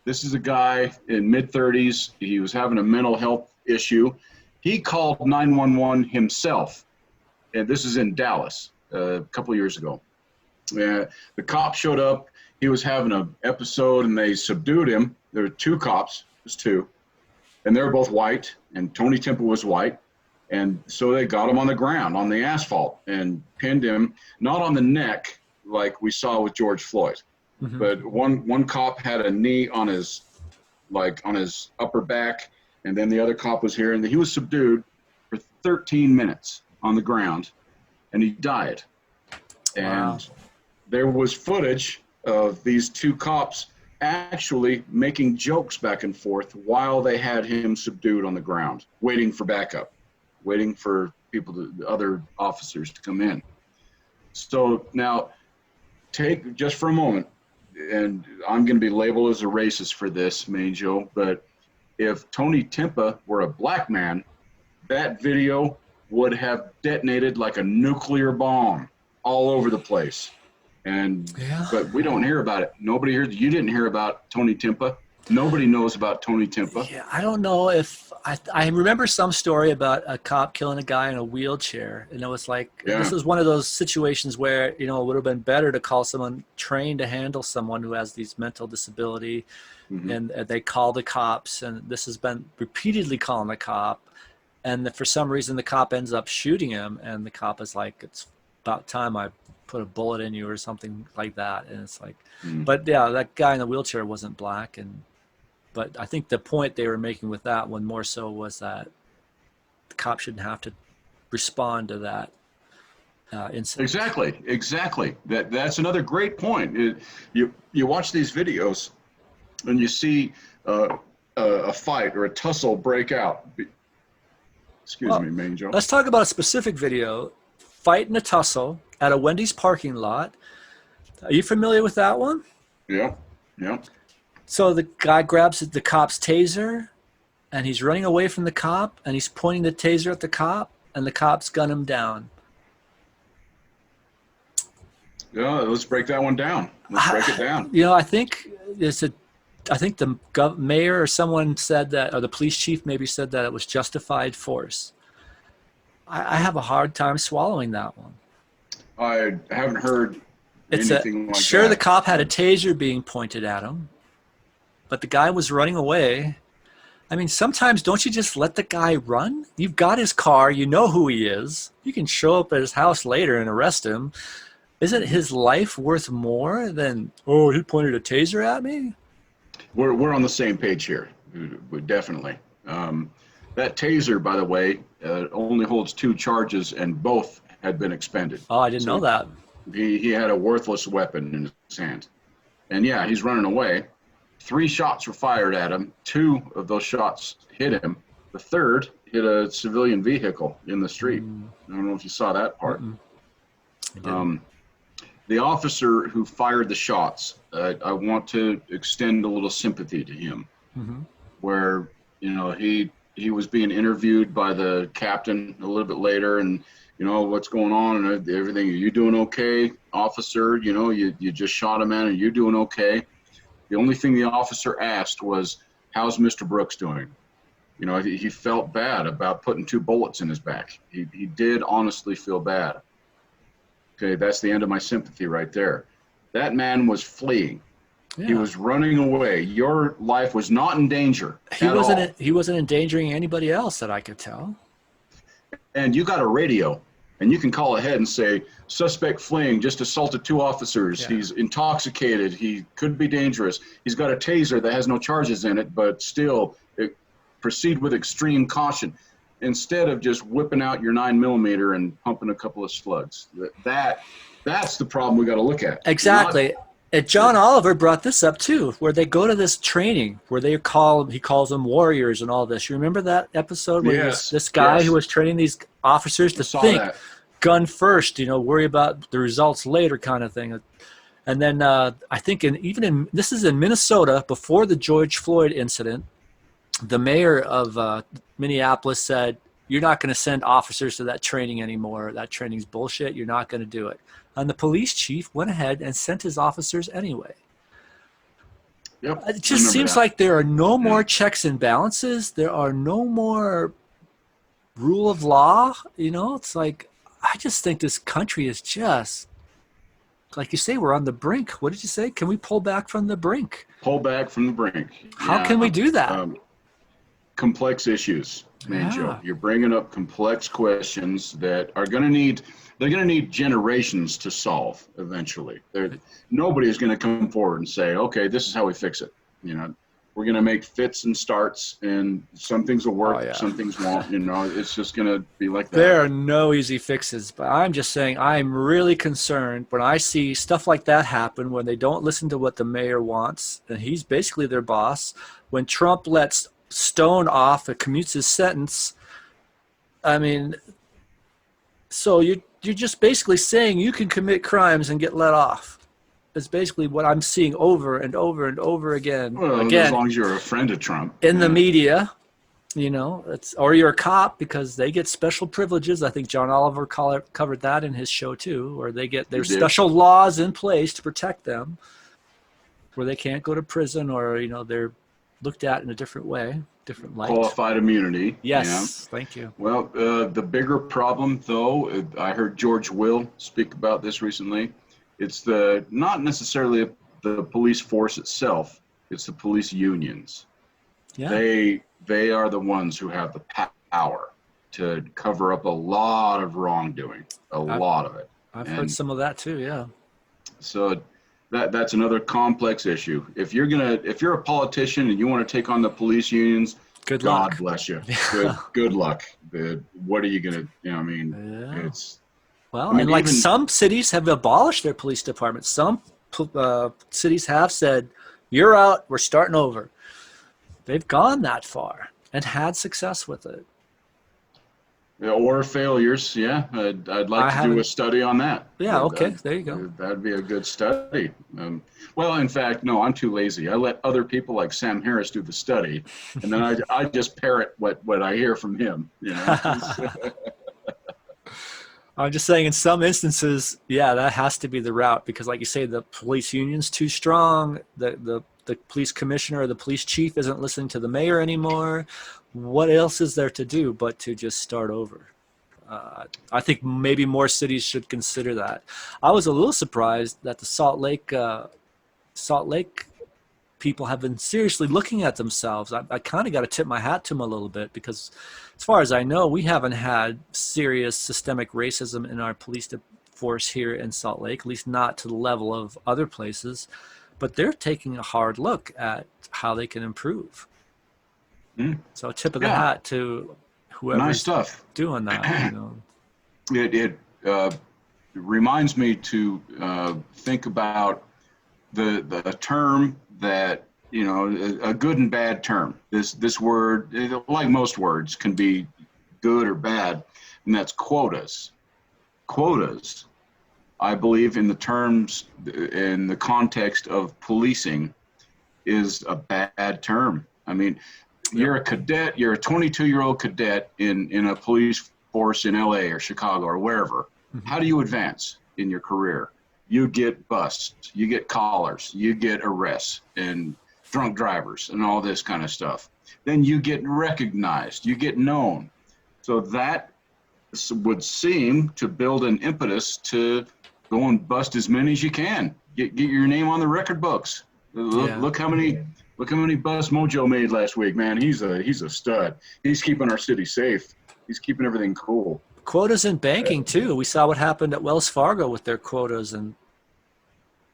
This is a guy in mid-30s. He was having a mental health issue. He called 911 himself, and this is in Dallas a couple of years ago. The cop showed up. He was having an episode, and they subdued him. There were 2 cops. It was 2. And they were both white, and Tony Temple was white. And so they got him on the ground, on the asphalt, and pinned him, not on the neck like we saw with George Floyd. But one cop had a knee on his upper back, and then the other cop was here, and he was subdued for 13 minutes on the ground, and he died. And there was footage of these 2 cops actually making jokes back and forth while they had him subdued on the ground, waiting for backup, waiting for other officers to come in. So now, take just for a moment, and I'm going to be labeled as a racist for this, Main Joe, but if Tony Timpa were a black man, that video would have detonated like a nuclear bomb all over the place. But we don't hear about it. Nobody here. You didn't hear about Tony Timpa. Nobody knows about Tony Timpa. Yeah, I don't know if I remember some story about a cop killing a guy in a wheelchair, and it was like this was one of those situations where it would have been better to call someone trained to handle someone who has these mental disability, and they call the cops, and this has been repeatedly calling the cop, and for some reason the cop ends up shooting him, and the cop is like, "It's about time I put a bullet in you," or something like that, and it's like, but yeah, that guy in the wheelchair wasn't black, but I think the point they were making with that one more so was that the cop shouldn't have to respond to that incident. Exactly. That's another great point. You watch these videos, and you see a fight or a tussle break out. Excuse me, Main Joe. Let's talk about a specific video. Fight in a tussle at a Wendy's parking lot. Are you familiar with that one? Yeah. So the guy grabs the cop's taser, and he's running away from the cop, and he's pointing the taser at the cop, and the cops gun him down. Yeah, let's break that one down. Let's break it down. I think the mayor or someone said that, or the police chief maybe said that it was justified force. I have a hard time swallowing that one. I haven't heard anything like that. Sure, the cop had a taser being pointed at him, but the guy was running away. I mean, sometimes don't you just let the guy run? You've got his car. You know who he is. You can show up at his house later and arrest him. Isn't his life worth more than, he pointed a taser at me? We're on the same page here. Definitely. That taser, by the way, only holds 2 charges, and both had been expended. Oh, I didn't know that. He had a worthless weapon in his hand. And yeah, he's running away. 3 shots were fired at him. 2 of those shots hit him. The third hit a civilian vehicle in the street. I don't know if you saw that part. The officer who fired the shots, I want to extend a little sympathy to him, where he he was being interviewed by the captain a little bit later, and what's going on and everything. Are you doing okay, officer? You just shot a man, and you're doing okay. The only thing the officer asked was, how's Mr. Brooks doing? He felt bad about putting 2 bullets in his back. He did honestly feel bad. Okay, that's the end of my sympathy right there. That man was fleeing. Yeah. He was running away. Your life was not in danger at all. He wasn't endangering anybody else that I could tell. And you got a radio, and you can call ahead and say, suspect fleeing, just assaulted 2 officers. Yeah. He's intoxicated. He could be dangerous. He's got a taser that has no charges in it, but still proceed with extreme caution. Instead of just whipping out your 9mm and pumping a couple of slugs. That's the problem we got to look at. Exactly. And John Oliver brought this up too, where they go to this training where he calls them warriors and all this. You remember that episode where this guy who was training these officers to think gun first, worry about the results later kind of thing. And then I think this is in Minnesota before the George Floyd incident, the mayor of Minneapolis said, you're not going to send officers to that training anymore. That training's bullshit. You're not going to do it. And the police chief went ahead and sent his officers anyway. Yep, it just seems like there are no more checks and balances. There are no more rule of law. It's like, I just think this country is just, like you say, we're on the brink. What did you say? Can we pull back from the brink? Pull back from the brink. How can we do that? Complex issues, man, Joe. You're bringing up complex questions that are going to need generations to solve eventually. Nobody is going to come forward and say, okay, this is how we fix it. We're going to make fits and starts, and some things will work, some things won't. It's just going to be like that. There are no easy fixes, but I'm just saying I'm really concerned when I see stuff like that happen, when they don't listen to what the mayor wants, and he's basically their boss. When Trump lets Stone off and commutes his sentence, I mean, so you're just basically saying you can commit crimes and get let off. It's basically what I'm seeing over and over and over again. Well, as long as you're a friend of Trump. In the media, or you're a cop, because they get special privileges. I think John Oliver covered that in his show too, where they get their special laws in place to protect them, where they can't go to prison, or they're looked at in a different way, different light. Qualified immunity. Yes, thank you. Well, the bigger problem, though, I heard George Will speak about this recently. It's not necessarily the police force itself, it's the police unions. Yeah. They are the ones who have the power to cover up a lot of wrongdoing, lot of it. I've heard some of that too, yeah. So that's another complex issue. If you're a politician and you want to take on the police unions, good luck. God bless you. Good luck. What are you gonna? It's. Well, and like some cities have abolished their police departments. Some cities have said, "You're out. We're starting over." They've gone that far and had success with it. Or failures, yeah. I'd like to do a study on that. Yeah, okay, there you go. That'd be a good study. Well, in fact, no, I'm too lazy. I let other people like Sam Harris do the study, and then I just parrot what I hear from him. I'm just saying, in some instances, that has to be the route, because, like you say, the police union's too strong. The police commissioner or the police chief isn't listening to the mayor anymore. What else is there to do but to just start over? I think maybe more cities should consider that. I was a little surprised that the Salt Lake people have been seriously looking at themselves. I kind of got to tip my hat to them a little bit, because as far as I know, we haven't had serious systemic racism in our police force here in Salt Lake, at least not to the level of other places. But they're taking a hard look at how they can improve. So tip of the hat to whoever's doing that. It reminds me to think about the term that, a good and bad term. This word, like most words, can be good or bad, and that's quotas. Quotas, I believe, in the context of policing, is a bad term. I mean, You're a cadet. You're a 22-year-old cadet in a police force in LA or Chicago or wherever. Mm-hmm. How do you advance in your career? You get busts, you get collars, you get arrests and drunk drivers and all this kind of stuff. Then you get recognized, you get known. So that would seem to build an impetus to go and bust as many as you can. Get your name on the record books. Look how many busts Mojo made last week, man. He's a stud. He's keeping our city safe. He's keeping everything cool. Quotas in banking too. We saw what happened at Wells Fargo with their quotas and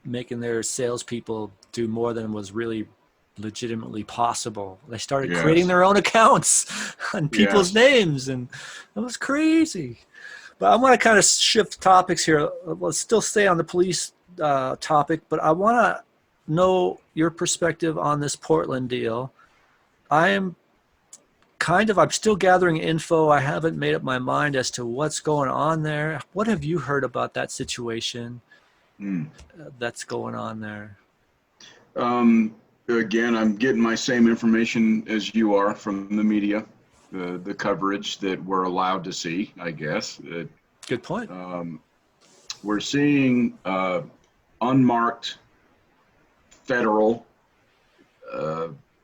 making their salespeople do more than was really legitimately possible. They started creating their own accounts on people's names, and it was crazy. But I want to kind of shift topics here. Let's still stay on the police topic, but I want to know your perspective on this Portland deal. I'm still gathering info. I haven't made up my mind as to what's going on there. What have you heard about that situation that's going on there? Again, I'm getting my same information as you are from the media, the coverage that we're allowed to see, I guess. Good point. We're seeing unmarked federal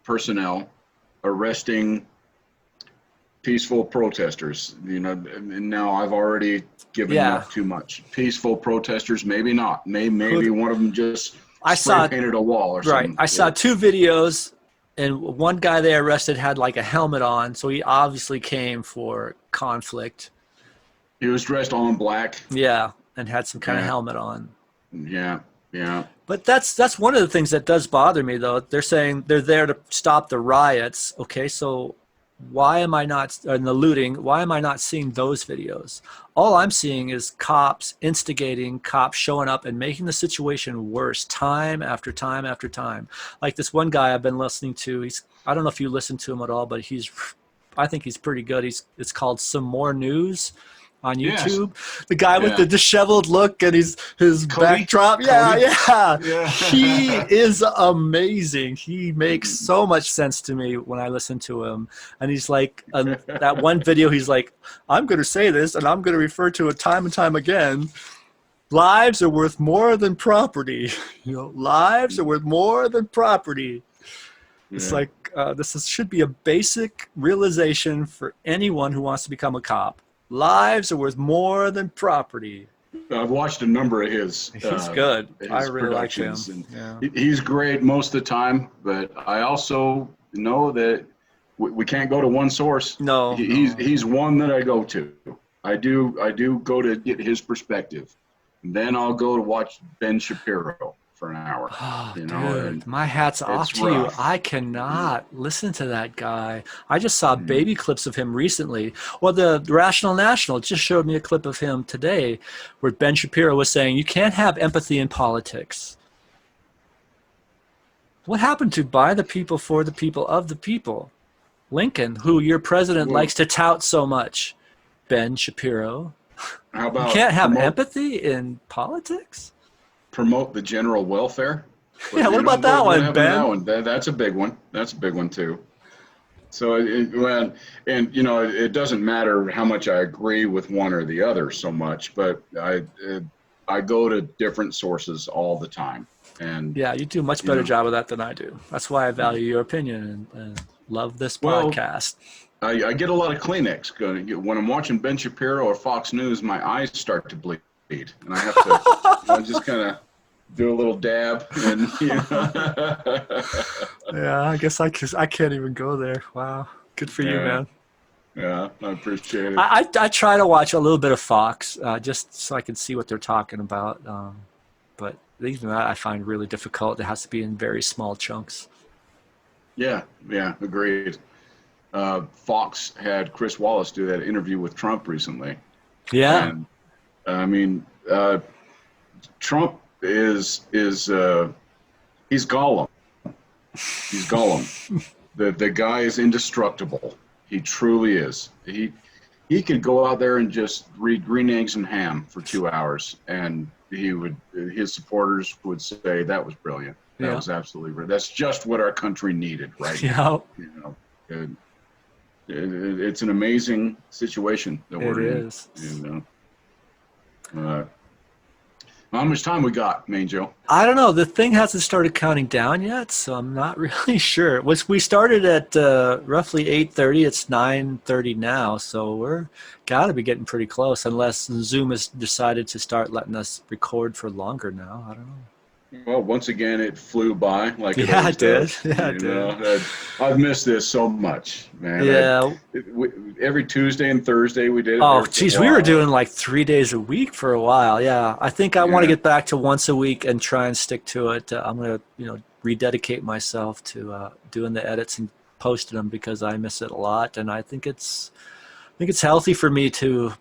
personnel arresting peaceful protesters, and now I've already given up too much. Peaceful protesters, maybe not. Maybe one of them just painted a wall or something. Right. I saw two videos, and one guy they arrested had like a helmet on, so he obviously came for conflict. He was dressed all in black. Yeah, and had some kind of helmet on. Yeah. But that's one of the things that does bother me, though. They're saying they're there to stop the riots. Okay, so why am I not, and the looting, why am I not seeing those videos? All I'm seeing is cops instigating, cops showing up and making the situation worse time after time after time. Like this one guy I've been listening to, I don't know if you listen to him at all, but I think he's pretty good. It's called Some More News on YouTube. Yes. The guy with the disheveled look and his backdrop. Yeah. He is amazing. He makes so much sense to me when I listen to him. And he's like, that one video, he's like, I'm going to say this and I'm going to refer to it time and time again. Lives are worth more than property. Lives are worth more than property. Yeah. It's like, should be a basic realization for anyone who wants to become a cop. Lives are worth more than property. I've watched a number of his. He's good. I really like him. He's great most of the time, but I also know that we can't go to one source. No. He's one that I go to. I do go to get his perspective. And then I'll go to watch Ben Shapiro for an hour. Oh, dude, my hat's off to you. I cannot listen to that guy. I just saw baby clips of him recently. Well, the Rational National just showed me a clip of him today where Ben Shapiro was saying, you can't have empathy in politics. What happened to by the people, for the people, of the people? Lincoln, who your president likes to tout so much. Ben Shapiro. How about you can't have empathy in politics? Promote the general welfare. Yeah, what about that one, Ben? That's a big one. That's a big one too. So, it doesn't matter how much I agree with one or the other so much, but I go to different sources all the time. And yeah, you do a much better job of that than I do. That's why I value your opinion and love this podcast. I get a lot of Kleenex. When I'm watching Ben Shapiro or Fox News, my eyes start to bleed, and I have to I just kind of do a little dab. And, Yeah, I guess I can't even go there. Wow, good for you, man. Yeah, I appreciate it. I try to watch a little bit of Fox just so I can see what they're talking about, but even that I find really difficult. It has to be in very small chunks. Yeah, agreed. Fox had Chris Wallace do that interview with Trump recently. Yeah. And, Trump is he's Gollum. He's Gollum. The guy is indestructible. He truly is. He could go out there and just read Green Eggs and Ham for 2 hours, and his supporters would say that was brilliant. That was absolutely brilliant. That's just what our country needed, right? Yeah. It's an amazing situation that we're in. It is. And, how much time we got, Main Joe? I don't know. The thing hasn't started counting down yet, so I'm not really sure. We started at roughly 8:30. It's 9:30 now, so we're got to be getting pretty close, unless Zoom has decided to start letting us record for longer now. I don't know. Well, once again, it flew by like it Yeah, always it did. does. Yeah, it did. I've missed this so much, man. Yeah. Every Tuesday and Thursday we did it. Oh, geez, we were doing like 3 days a week for a while. Yeah, I think I want to get back to once a week and try and stick to it. I'm gonna, rededicate myself to doing the edits and posting them because I miss it a lot, and I think it's healthy for me to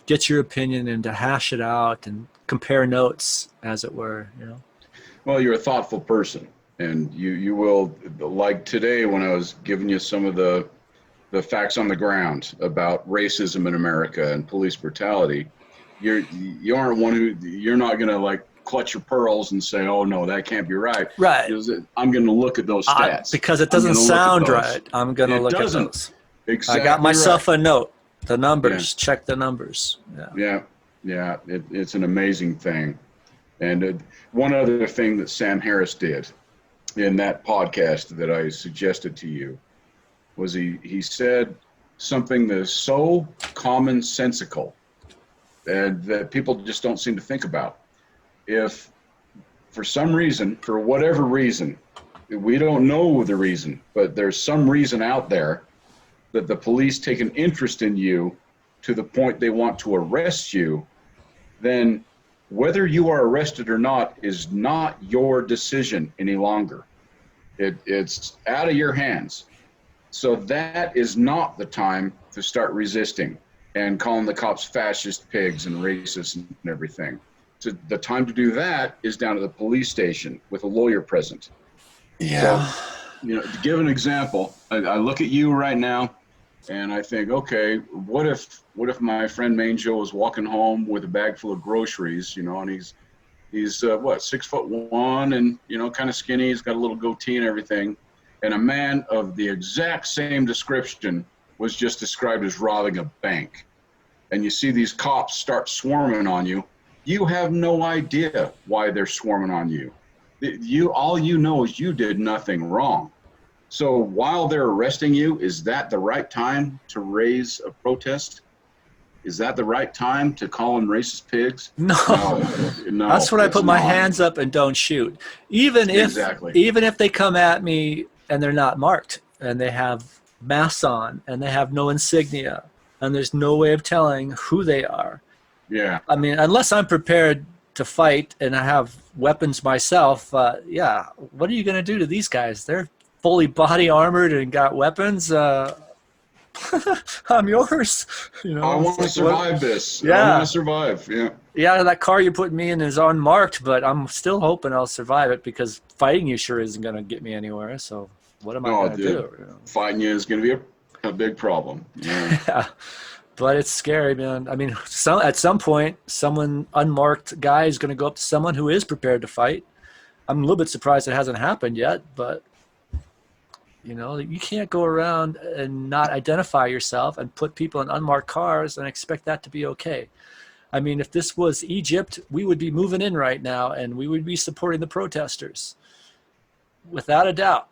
get your opinion and to hash it out and compare notes, as it were. Well, you're a thoughtful person, and you will, like today when I was giving you some of the facts on the ground about racism in America and police brutality. You aren't one you're not going to like clutch your pearls and say, oh no, that can't be right. Right. I'm going to look at those stats. Because it doesn't sound right. I'm going to look at those. Exactly. I got myself a note. The numbers. Yeah. Check the numbers. Yeah. It's an amazing thing. And one other thing that Sam Harris did in that podcast that I suggested to you was he said something that is so commonsensical and that people just don't seem to think about. If for some reason, for whatever reason, we don't know the reason, but there's some reason out there that the police take an interest in you to the point they want to arrest you, then whether you are arrested or not is not your decision any longer. It's out of your hands. So that is not the time to start resisting and calling the cops fascist pigs and racist and everything. So the time to do that is down at the police station with a lawyer present. Yeah. So, to give an example, I look at you right now and I think, okay, what if my friend Main Joe was walking home with a bag full of groceries, and he's 6'1" and, kind of skinny. He's got a little goatee and everything. And a man of the exact same description was just described as robbing a bank. And you see these cops start swarming on you. You have no idea why they're swarming on you. All you know is you did nothing wrong. So while they're arresting you, is that the right time to raise a protest? Is that the right time to call them racist pigs? No. That's when I put my hands up and don't shoot. Even if they come at me and they're not marked and they have masks on and they have no insignia and there's no way of telling who they are. Yeah. I mean, unless I'm prepared to fight and I have weapons myself, what are you going to do to these guys? They're fully body armored and got weapons. I'm yours. I want to survive this. Yeah. I want to survive. Yeah. Yeah, that car you put me in is unmarked, but I'm still hoping I'll survive it because fighting you sure isn't going to get me anywhere. So what am I going to do? Fighting you is going to be a big problem. Yeah. Yeah. But it's scary, man. I mean, at some point, someone unmarked guy is going to go up to someone who is prepared to fight. I'm a little bit surprised it hasn't happened yet, but you can't go around and not identify yourself and put people in unmarked cars and expect that to be okay. I mean, if this was Egypt, we would be moving in right now and we would be supporting the protesters. Without a doubt.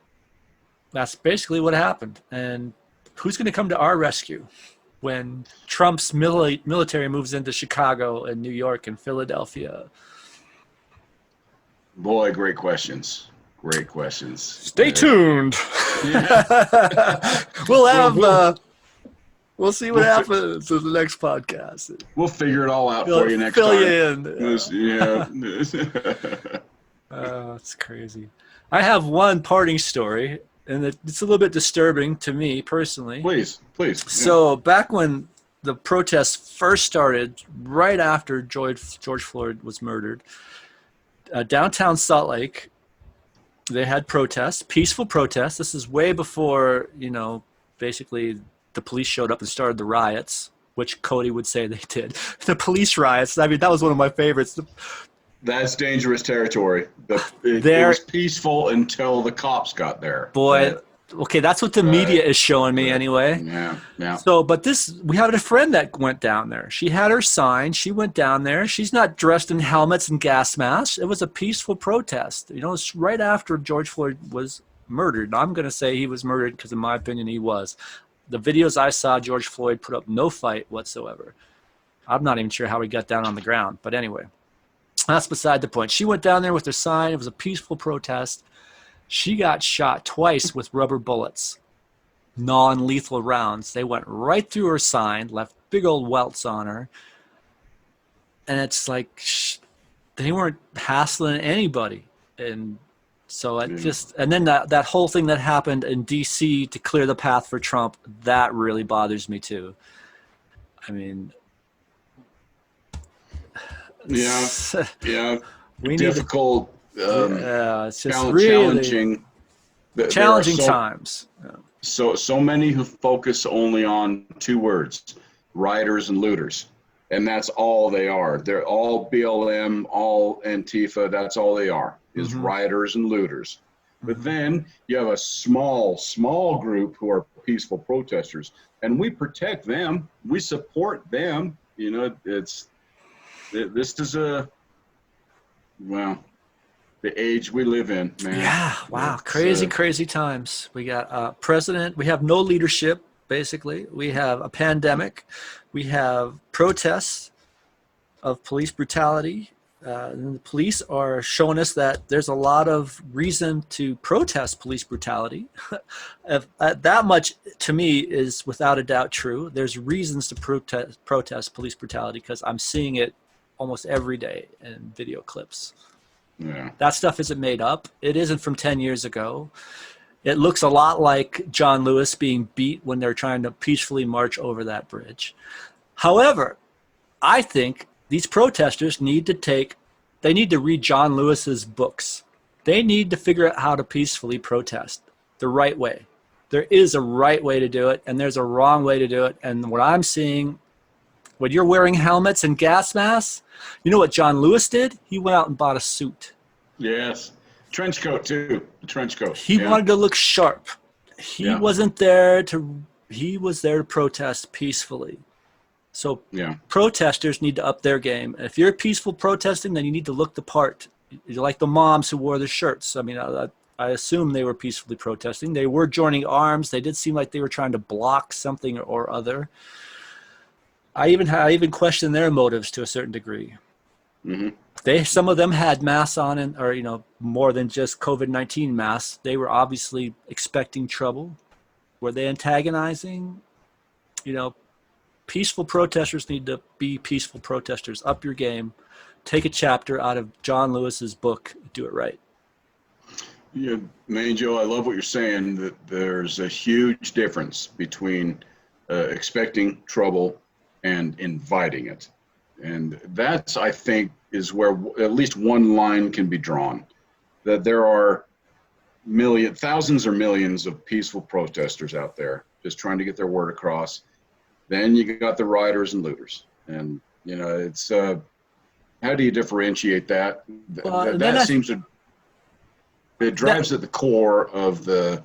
That's basically what happened. And who's going to come to our rescue when Trump's military moves into Chicago and New York and Philadelphia? Boy, great questions. Great questions. Stay tuned. Yeah. We'll see what happens in the next podcast. We'll figure it all out for you next time. Fill you in. Yeah. It's crazy. I have one parting story, and it's a little bit disturbing to me personally. Please. Yeah. So back when the protests first started, right after George Floyd was murdered, downtown Salt Lake, they had protests, peaceful protests. This is way before, basically the police showed up and started the riots, which Cody would say they did. The police riots. I mean, that was one of my favorites. That's dangerous territory. It was peaceful until the cops got there. Boy, Okay, that's what the media is showing me anyway. Yeah. So, but we had a friend that went down there. She had her sign. She went down there. She's not dressed in helmets and gas masks. It was a peaceful protest. It's right after George Floyd was murdered. I'm going to say he was murdered because, in my opinion, he was. The videos I saw, George Floyd put up no fight whatsoever. I'm not even sure how he got down on the ground. But anyway, that's beside the point. She went down there with her sign. It was a peaceful protest. She got shot twice with rubber bullets, non-lethal rounds. They went right through her sign, left big old welts on her. And it's like they weren't hassling anybody. And so it just, and then that whole thing that happened in D.C. to clear the path for Trump, that really bothers me too. I mean, yeah, we difficult, it's just challenging. Challenging times. Yeah. So many who focus only on two words: rioters and looters, and that's all they are. They're all BLM, all Antifa. That's all they are, is rioters and looters. But then you have a small group who are peaceful protesters, and we protect them. We support them. This is the age we live in, man. Yeah, wow, crazy times. We got president. We have no leadership, basically. We have a pandemic. We have protests of police brutality. And the police are showing us that there's a lot of reason to protest police brutality. That much, to me, is without a doubt true. There's reasons to protest police brutality because I'm seeing it almost every day in video clips. Yeah. That stuff isn't made up. It isn't from 10 years ago. It looks a lot like John Lewis being beat when they're trying to peacefully march over that bridge. However, I think these protesters need to read John Lewis's books. They need to figure out how to peacefully protest the right way. There is a right way to do it, and there's a wrong way to do it. And what I'm seeing, when you're wearing helmets and gas masks, you know what John Lewis did? He went out and bought a suit. Yes. Trench coat, too. The trench coat. He wanted to look sharp. He was there to protest peacefully. So protesters need to up their game. And if you're peaceful protesting, then you need to look the part. You're like the moms who wore the shirts. I mean, I assume they were peacefully protesting. They were joining arms. They did seem like they were trying to block something or other. I even question their motives to a certain degree. Some of them had masks on, or more than just COVID-19 masks. They were obviously expecting trouble. Were they antagonizing? Peaceful protesters need to be peaceful protesters. Up your game. Take a chapter out of John Lewis's book. Do it right. Yeah, man, Joe, I love what you're saying, that there's a huge difference between expecting trouble and inviting it. And that's, I think, is where at least one line can be drawn. That there are thousands or millions of peaceful protesters out there just trying to get their word across. Then you got the rioters and looters. And, it's, how do you differentiate that? That seems to, it drives at the core of the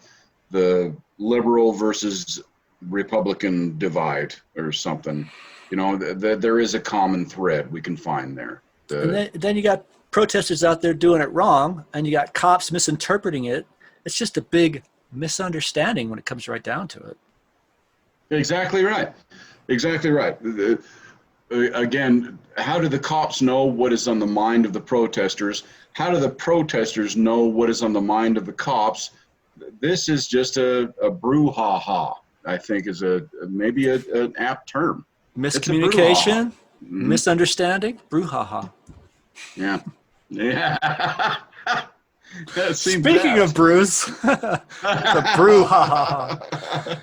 liberal versus Republican divide or something. There is a common thread we can find there. And then you got protesters out there doing it wrong, and you got cops misinterpreting it. It's just a big misunderstanding when it comes right down to it. Exactly right. Again, how do the cops know what is on the mind of the protesters? How do the protesters know what is on the mind of the cops? This is just a brouhaha, I think, is maybe an apt term. Miscommunication, misunderstanding, brouhaha. Yeah. Speaking of brews, the brouhaha.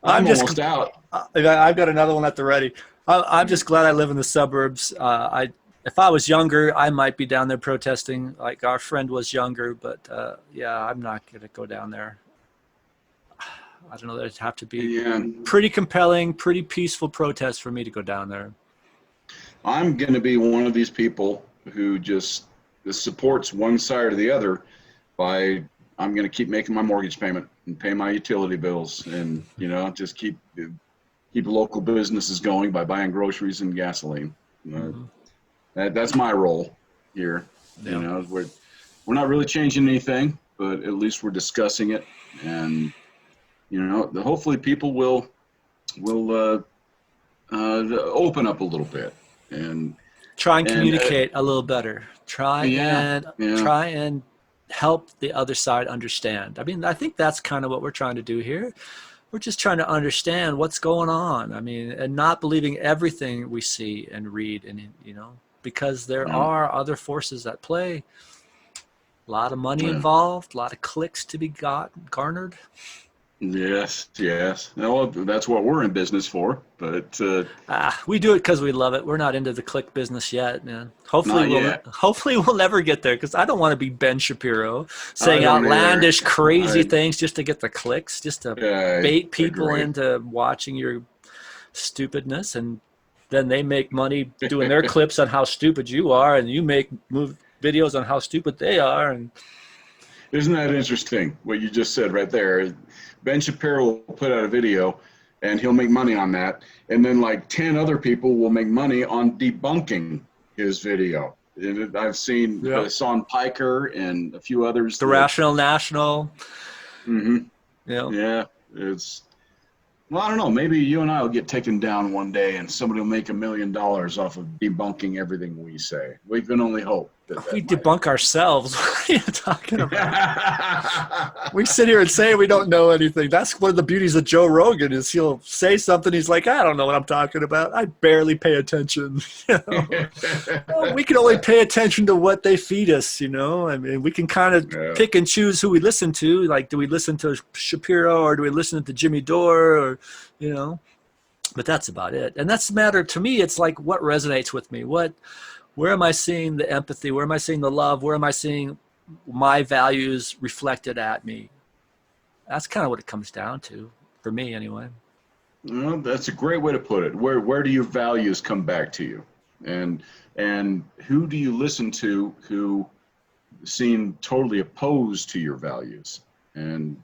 I'm almost out. I've got another one at the ready. I'm just glad I live in the suburbs. If I was younger, I might be down there protesting like our friend was younger, but I'm not going to go down there. I don't know, there'd have to be pretty compelling, pretty peaceful protests for me to go down there. I'm going to be one of these people who just supports one side or the other I'm going to keep making my mortgage payment. and pay my utility bills, and just keep local businesses going by buying groceries and gasoline. That's my role here. Yeah. We're not really changing anything, but at least we're discussing it, and hopefully people will open up a little bit and try and communicate a little better. Try yeah, and help the other side understand. I mean, I think that's kind of what we're trying to do here. We're just trying to understand what's going on. I mean, and not believing everything we see and read, and because there are other forces at play. A lot of money involved, a lot of clicks to be garnered. Yes. Well, that's what we're in business for. But we do it because we love it. We're not into the click business yet, man. Hopefully we'll never get there, because I don't want to be Ben Shapiro saying outlandish, crazy things just to get the clicks, just to bait people into watching your stupidness, and then they make money doing their clips on how stupid you are, and you make videos on how stupid they are. And isn't that interesting what you just said right there? Ben Shapiro will put out a video and he'll make money on that, and then like 10 other people will make money on debunking his video. I've seen Hassan Piker and a few others. The Rational National. Yeah, it's. Well, I don't know. Maybe you and I will get taken down one day, and somebody will make $1 million off of debunking everything we say. We can only hope that we debunk ourselves. What are you talking about? We sit here and say we don't know anything. That's one of the beauties of Joe Rogan, is he'll say something. He's like, I don't know what I'm talking about. I barely pay attention. Well, we can only pay attention to what they feed us. I mean, we can kind of pick and choose who we listen to. Like, do we listen to Shapiro, or do we listen to Jimmy Dore, or but that's about it. And that's the matter to me. It's like, what resonates with me? Where am I seeing the empathy? Where am I seeing the love? Where am I seeing my values reflected at me? That's kind of what it comes down to, for me anyway. Well, that's a great way to put it. Where do your values come back to you? And who do you listen to who seem totally opposed to your values? And,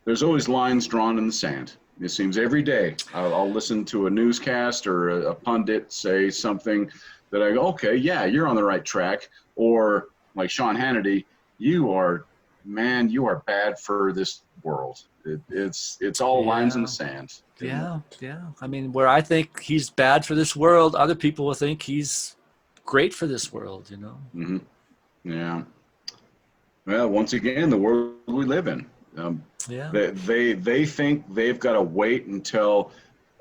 there's always lines drawn in the sand. It seems every day I'll listen to a newscast or a pundit say something that I go, okay, yeah, you're on the right track. Or like Sean Hannity, you are bad for this world. It's all lines in the sand. Yeah. I mean, where I think he's bad for this world, other people will think he's great for this world, Mm-hmm. Yeah. Well, once again, the world we live in. They think they've got to wait until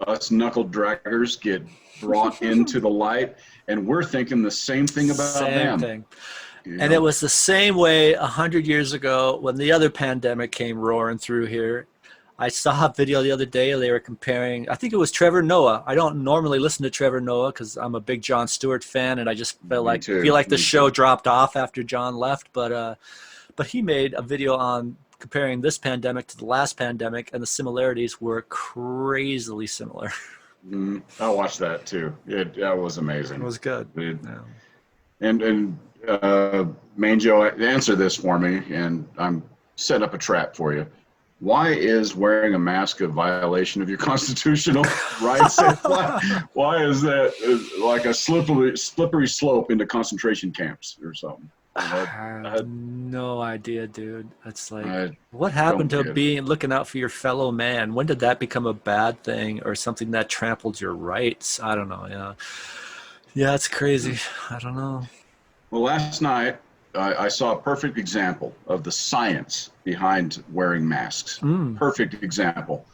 us knuckle draggers get brought into the light, and we're thinking the same thing about them. Same thing. And it was the same way 100 years ago when the other pandemic came roaring through here. I saw a video the other day. They were comparing, I think it was Trevor Noah. I don't normally listen to Trevor Noah because I'm a big Jon Stewart fan, and I just feel like the show dropped off after Jon left. But he made a video on comparing this pandemic to the last pandemic, and the similarities were crazily similar. I watched that too. That was amazing. It was good. And Manjo, answer this for me, and I'm setting up a trap for you. Why is wearing a mask a violation of your constitutional rights? Why is that like a slippery slope into concentration camps or something? I have no idea, dude. It's like, what happened to looking out for your fellow man? When did that become a bad thing or something that trampled your rights? I don't know. Yeah, it's crazy. I don't know. Well, last night I saw a perfect example of the science behind wearing masks. Perfect example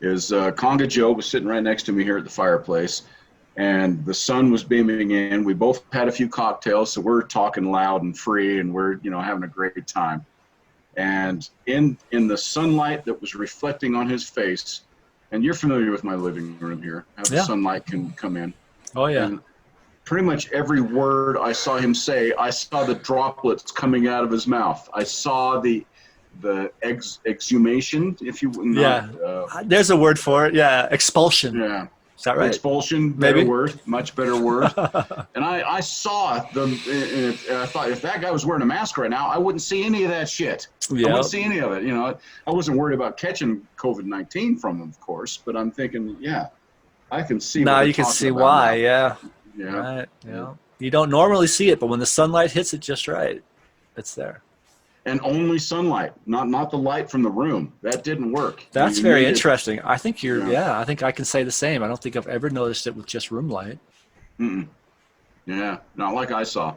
is Conga Joe was sitting right next to me here at the fireplace, and the sun was beaming in. We both had a few cocktails, so we're talking loud and free, and we're having a great time. And in the sunlight that was reflecting on his face, and you're familiar with my living room here, how the sunlight can come in. Oh yeah. And pretty much every word I saw him say, I saw the droplets coming out of his mouth. I saw the exhumation, if you will. There's a word for it. Yeah, expulsion. Yeah. Is that right? Expulsion, better word, much better word. And I saw them, and I thought, if that guy was wearing a mask right now, I wouldn't see any of that shit. Yep. I wouldn't see any of it. You know, I wasn't worried about catching COVID-19 from them, of course, but I'm thinking, yeah, I can see. Now you can see why. Yeah. Yeah. Right. Yeah. You don't normally see it, but when the sunlight hits it just right, it's there. And only sunlight, not the light from the room. That didn't work. That's very interesting. I think I think I can say the same. I don't think I've ever noticed it with just room light. Yeah, not like I saw.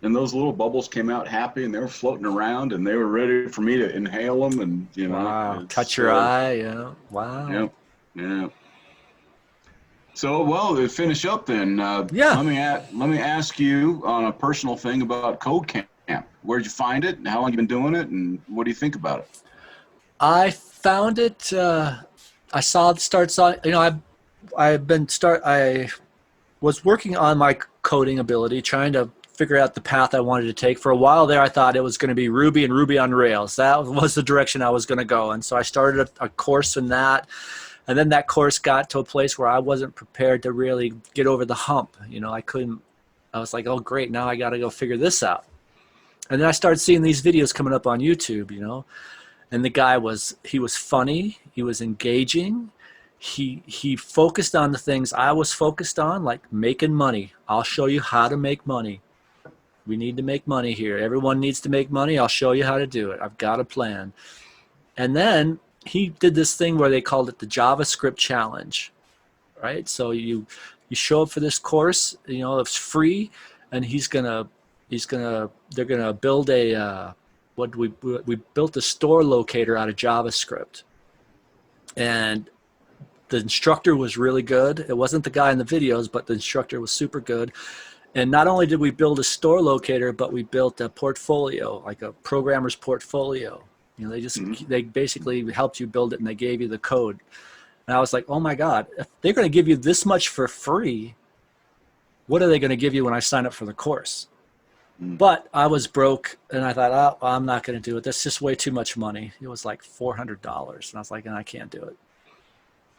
And those little bubbles came out happy, and they were floating around, and they were ready for me to inhale them, and you know. Wow. Touch your eye, yeah. Wow. Yeah. So, well, to finish up then, let me ask you on a personal thing about Code Camp. Where'd you find it? How long you been doing it? And what do you think about it? I found it. I saw the starts on. You know, I was working on my coding ability, trying to figure out the path I wanted to take. For a while there, I thought it was going to be Ruby and Ruby on Rails. That was the direction I was going to go. And so I started a course in that. And then that course got to a place where I wasn't prepared to really get over the hump. You know, I was like, oh, great. Now I got to go figure this out. And then I started seeing these videos coming up on YouTube, you know, and the guy was funny. He was engaging. He focused on the things I was focused on, like making money. I'll show you how to make money. We need to make money here. Everyone needs to make money. I'll show you how to do it. I've got a plan. And then he did this thing where they called it the JavaScript challenge, right? So you show up for this course, you know, it's free, and they're gonna build we built a store locator out of JavaScript, and the instructor was really good. It wasn't the guy in the videos, but the instructor was super good. And not only did we build a store locator, but we built a portfolio, like a programmer's portfolio. You know, they basically helped you build it, and they gave you the code. And I was like, oh my God, if they're going to give you this much for free, what are they going to give you when I sign up for the course? But I was broke, and I thought, oh, I'm not going to do it. That's just way too much money. It was like $400, and I was like, I can't do it.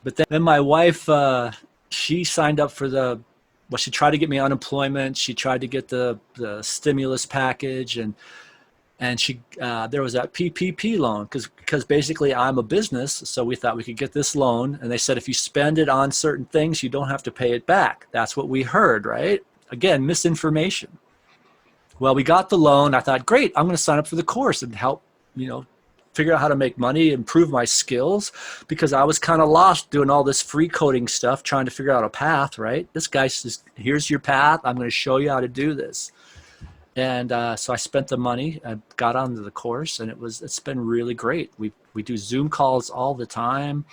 But then my wife, she signed up for she tried to get me unemployment. She tried to get the stimulus package, and there was that PPP loan because basically I'm a business, so we thought we could get this loan, and they said if you spend it on certain things, you don't have to pay it back. That's what we heard, right? Again, misinformation. Well, we got the loan. I thought, great, I'm going to sign up for the course and help, you know, figure out how to make money, improve my skills, because I was kind of lost doing all this free coding stuff, trying to figure out a path, right? This guy says, here's your path. I'm going to show you how to do this. And so I spent the money. I got onto the course, and it's been really great. We do Zoom calls all the time.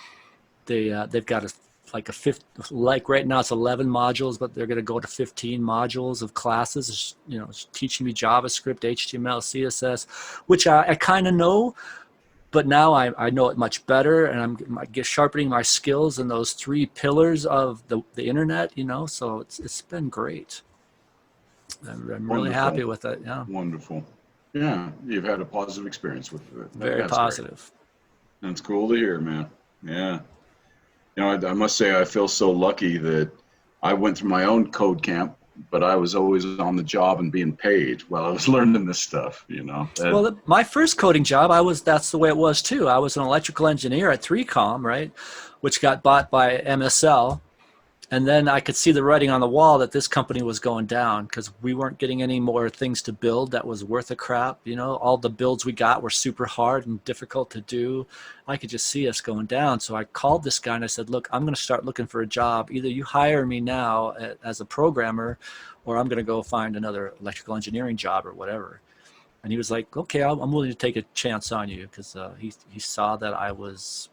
They've got like right now it's 11 modules, but they're going to go to 15 modules of classes. You know, teaching me JavaScript, HTML, CSS, which I kind of know, but now I know it much better, and I'm sharpening my skills in those 3 pillars of the internet. You know, so it's been great. I'm really happy with it. Yeah. Wonderful. Yeah, you've had a positive experience with it. Very positive. Great. That's cool to hear, man. Yeah. You know, I must say I feel so lucky that I went through my own code camp, but I was always on the job and being paid while I was learning this stuff, you know. Well, my first coding job, that's the way it was too. I was an electrical engineer at 3Com, right, which got bought by MSL. And then I could see the writing on the wall that this company was going down because we weren't getting any more things to build that was worth a crap. You know, all the builds we got were super hard and difficult to do. I could just see us going down. So I called this guy and I said, look, I'm going to start looking for a job. Either you hire me now as a programmer, or I'm going to go find another electrical engineering job or whatever. And he was like, okay, I'm willing to take a chance on you because he saw that I was...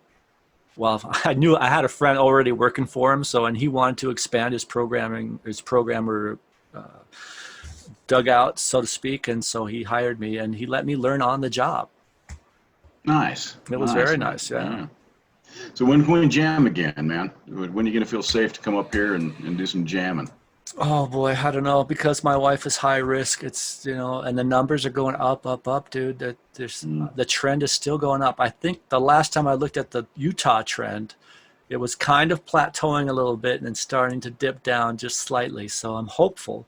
Well, I knew I had a friend already working for him, and he wanted to expand his programmer dugout, so to speak, and so he hired me, and he let me learn on the job. Nice. It was very nice, yeah. So when can we jam again, man? When are you going to feel safe to come up here and do some jamming? Oh boy, I don't know, because my wife is high risk. It's, you know, and the numbers are going up, dude. The trend is still going up. I think the last time I looked at the Utah trend, it was kind of plateauing a little bit and then starting to dip down just slightly. So I'm hopeful,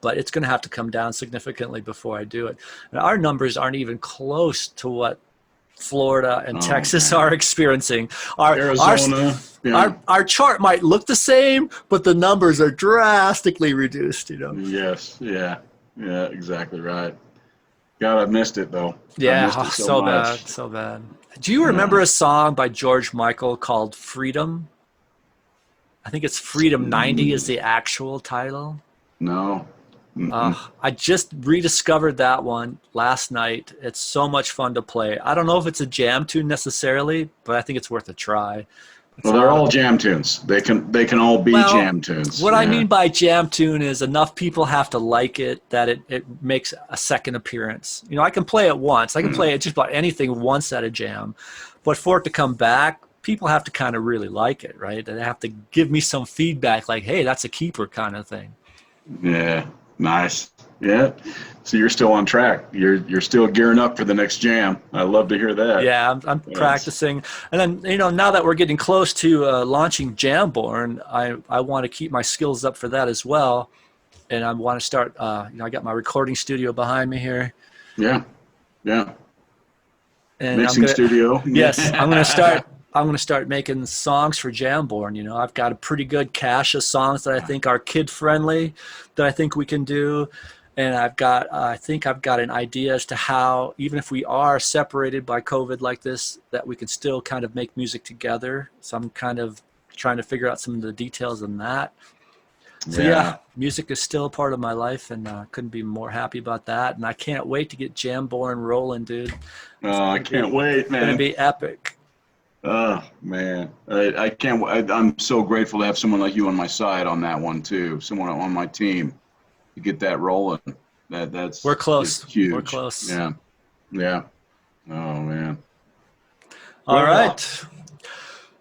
but it's going to have to come down significantly before I do it. And our numbers aren't even close to what Florida and Texas are experiencing. Arizona. Our chart might look the same, but the numbers are drastically reduced, Yes. Yeah. Yeah, exactly right. God, I missed it though. Yeah, I missed it so much. bad, so bad. Do you remember a song by George Michael called Freedom? I think it's Freedom 90 is the actual title. No. I just rediscovered that one last night. It's so much fun to play. I don't know if it's a jam tune necessarily, but I think it's worth a try. Well, they're all jam tunes. They can all be jam tunes. What I mean by jam tune is enough people have to like it that it makes a second appearance. I can play it once. I can play it just about anything once at a jam. But for it to come back, people have to kind of really like it, right? They have to give me some feedback like, hey, that's a keeper kind of thing. Yeah, nice. Yeah. So you're still on track. You're still gearing up for the next jam. I love to hear that. Yeah, I'm practicing. And then, now that we're getting close to launching Jamborne, I want to keep my skills up for that as well. And I want to start, I got my recording studio behind me here. Yeah. Yeah. And mixing studio. Yes, I'm going to start making songs for Jamborne. I've got a pretty good cache of songs that I think are kid friendly, that I think we can do. And I think I've got an idea as to how, even if we are separated by COVID like this, that we can still kind of make music together. So I'm kind of trying to figure out some of the details on that. So yeah, music is still a part of my life, and couldn't be more happy about that. And I can't wait to get Jamborne rolling, dude. Oh, I can't wait, man. It's going to be epic. Oh man, I can't. I'm so grateful to have someone like you on my side on that one too. Someone on my team to get that rolling. That's we're close. Huge. We're close. Yeah. Oh man. All right.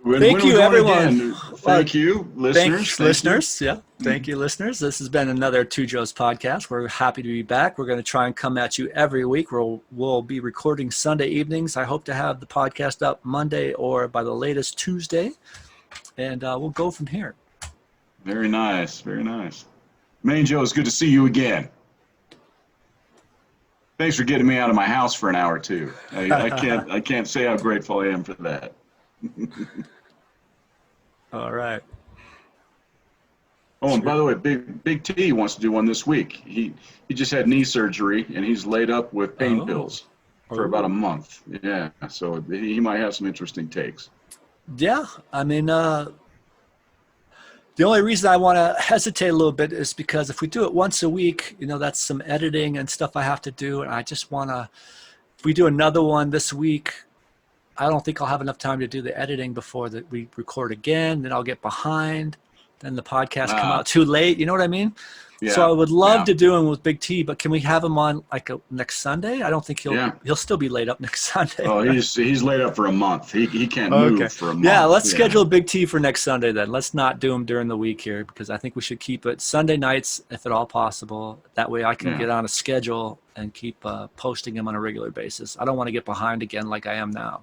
Thank you, everyone. Again? Thank you, listeners. Listeners. Yeah. Thank you, listeners. This has been another Two Joes podcast. We're happy to be back. We're going to try and come at you every week. We'll be recording Sunday evenings. I hope to have the podcast up Monday or by the latest Tuesday. And we'll go from here. Very nice. Very nice. Main Joe, it's good to see you again. Thanks for getting me out of my house for an hour too. I can't say how grateful I am for that. All right. Oh, and by the way, Big T wants to do one this week. He just had knee surgery and he's laid up with pain pills for about a month. Yeah, so he might have some interesting takes. Yeah, I mean, the only reason I want to hesitate a little bit is because if we do it once a week, that's some editing and stuff I have to do, and I just want to. If we do another one this week, I don't think I'll have enough time to do the editing before that we record again. Then I'll get behind. Then the podcast come out too late. You know what I mean? Yeah, so I would love to do him with Big T, but can we have him on next Sunday? I don't think he'll still be laid up next Sunday. Oh, he's laid up for a month. He can't move for a month. Yeah, let's schedule Big T for next Sunday then. Let's not do him during the week here because I think we should keep it Sunday nights if at all possible. That way I can get on a schedule and keep posting him on a regular basis. I don't want to get behind again like I am now.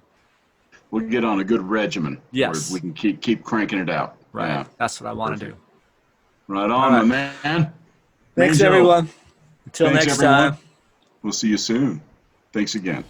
We'll get on a good regimen. Yes. Where we can keep cranking it out. Right. Yeah. That's what I want to do. Right on, my man. Thanks, everyone. Until next time. We'll see you soon. Thanks again.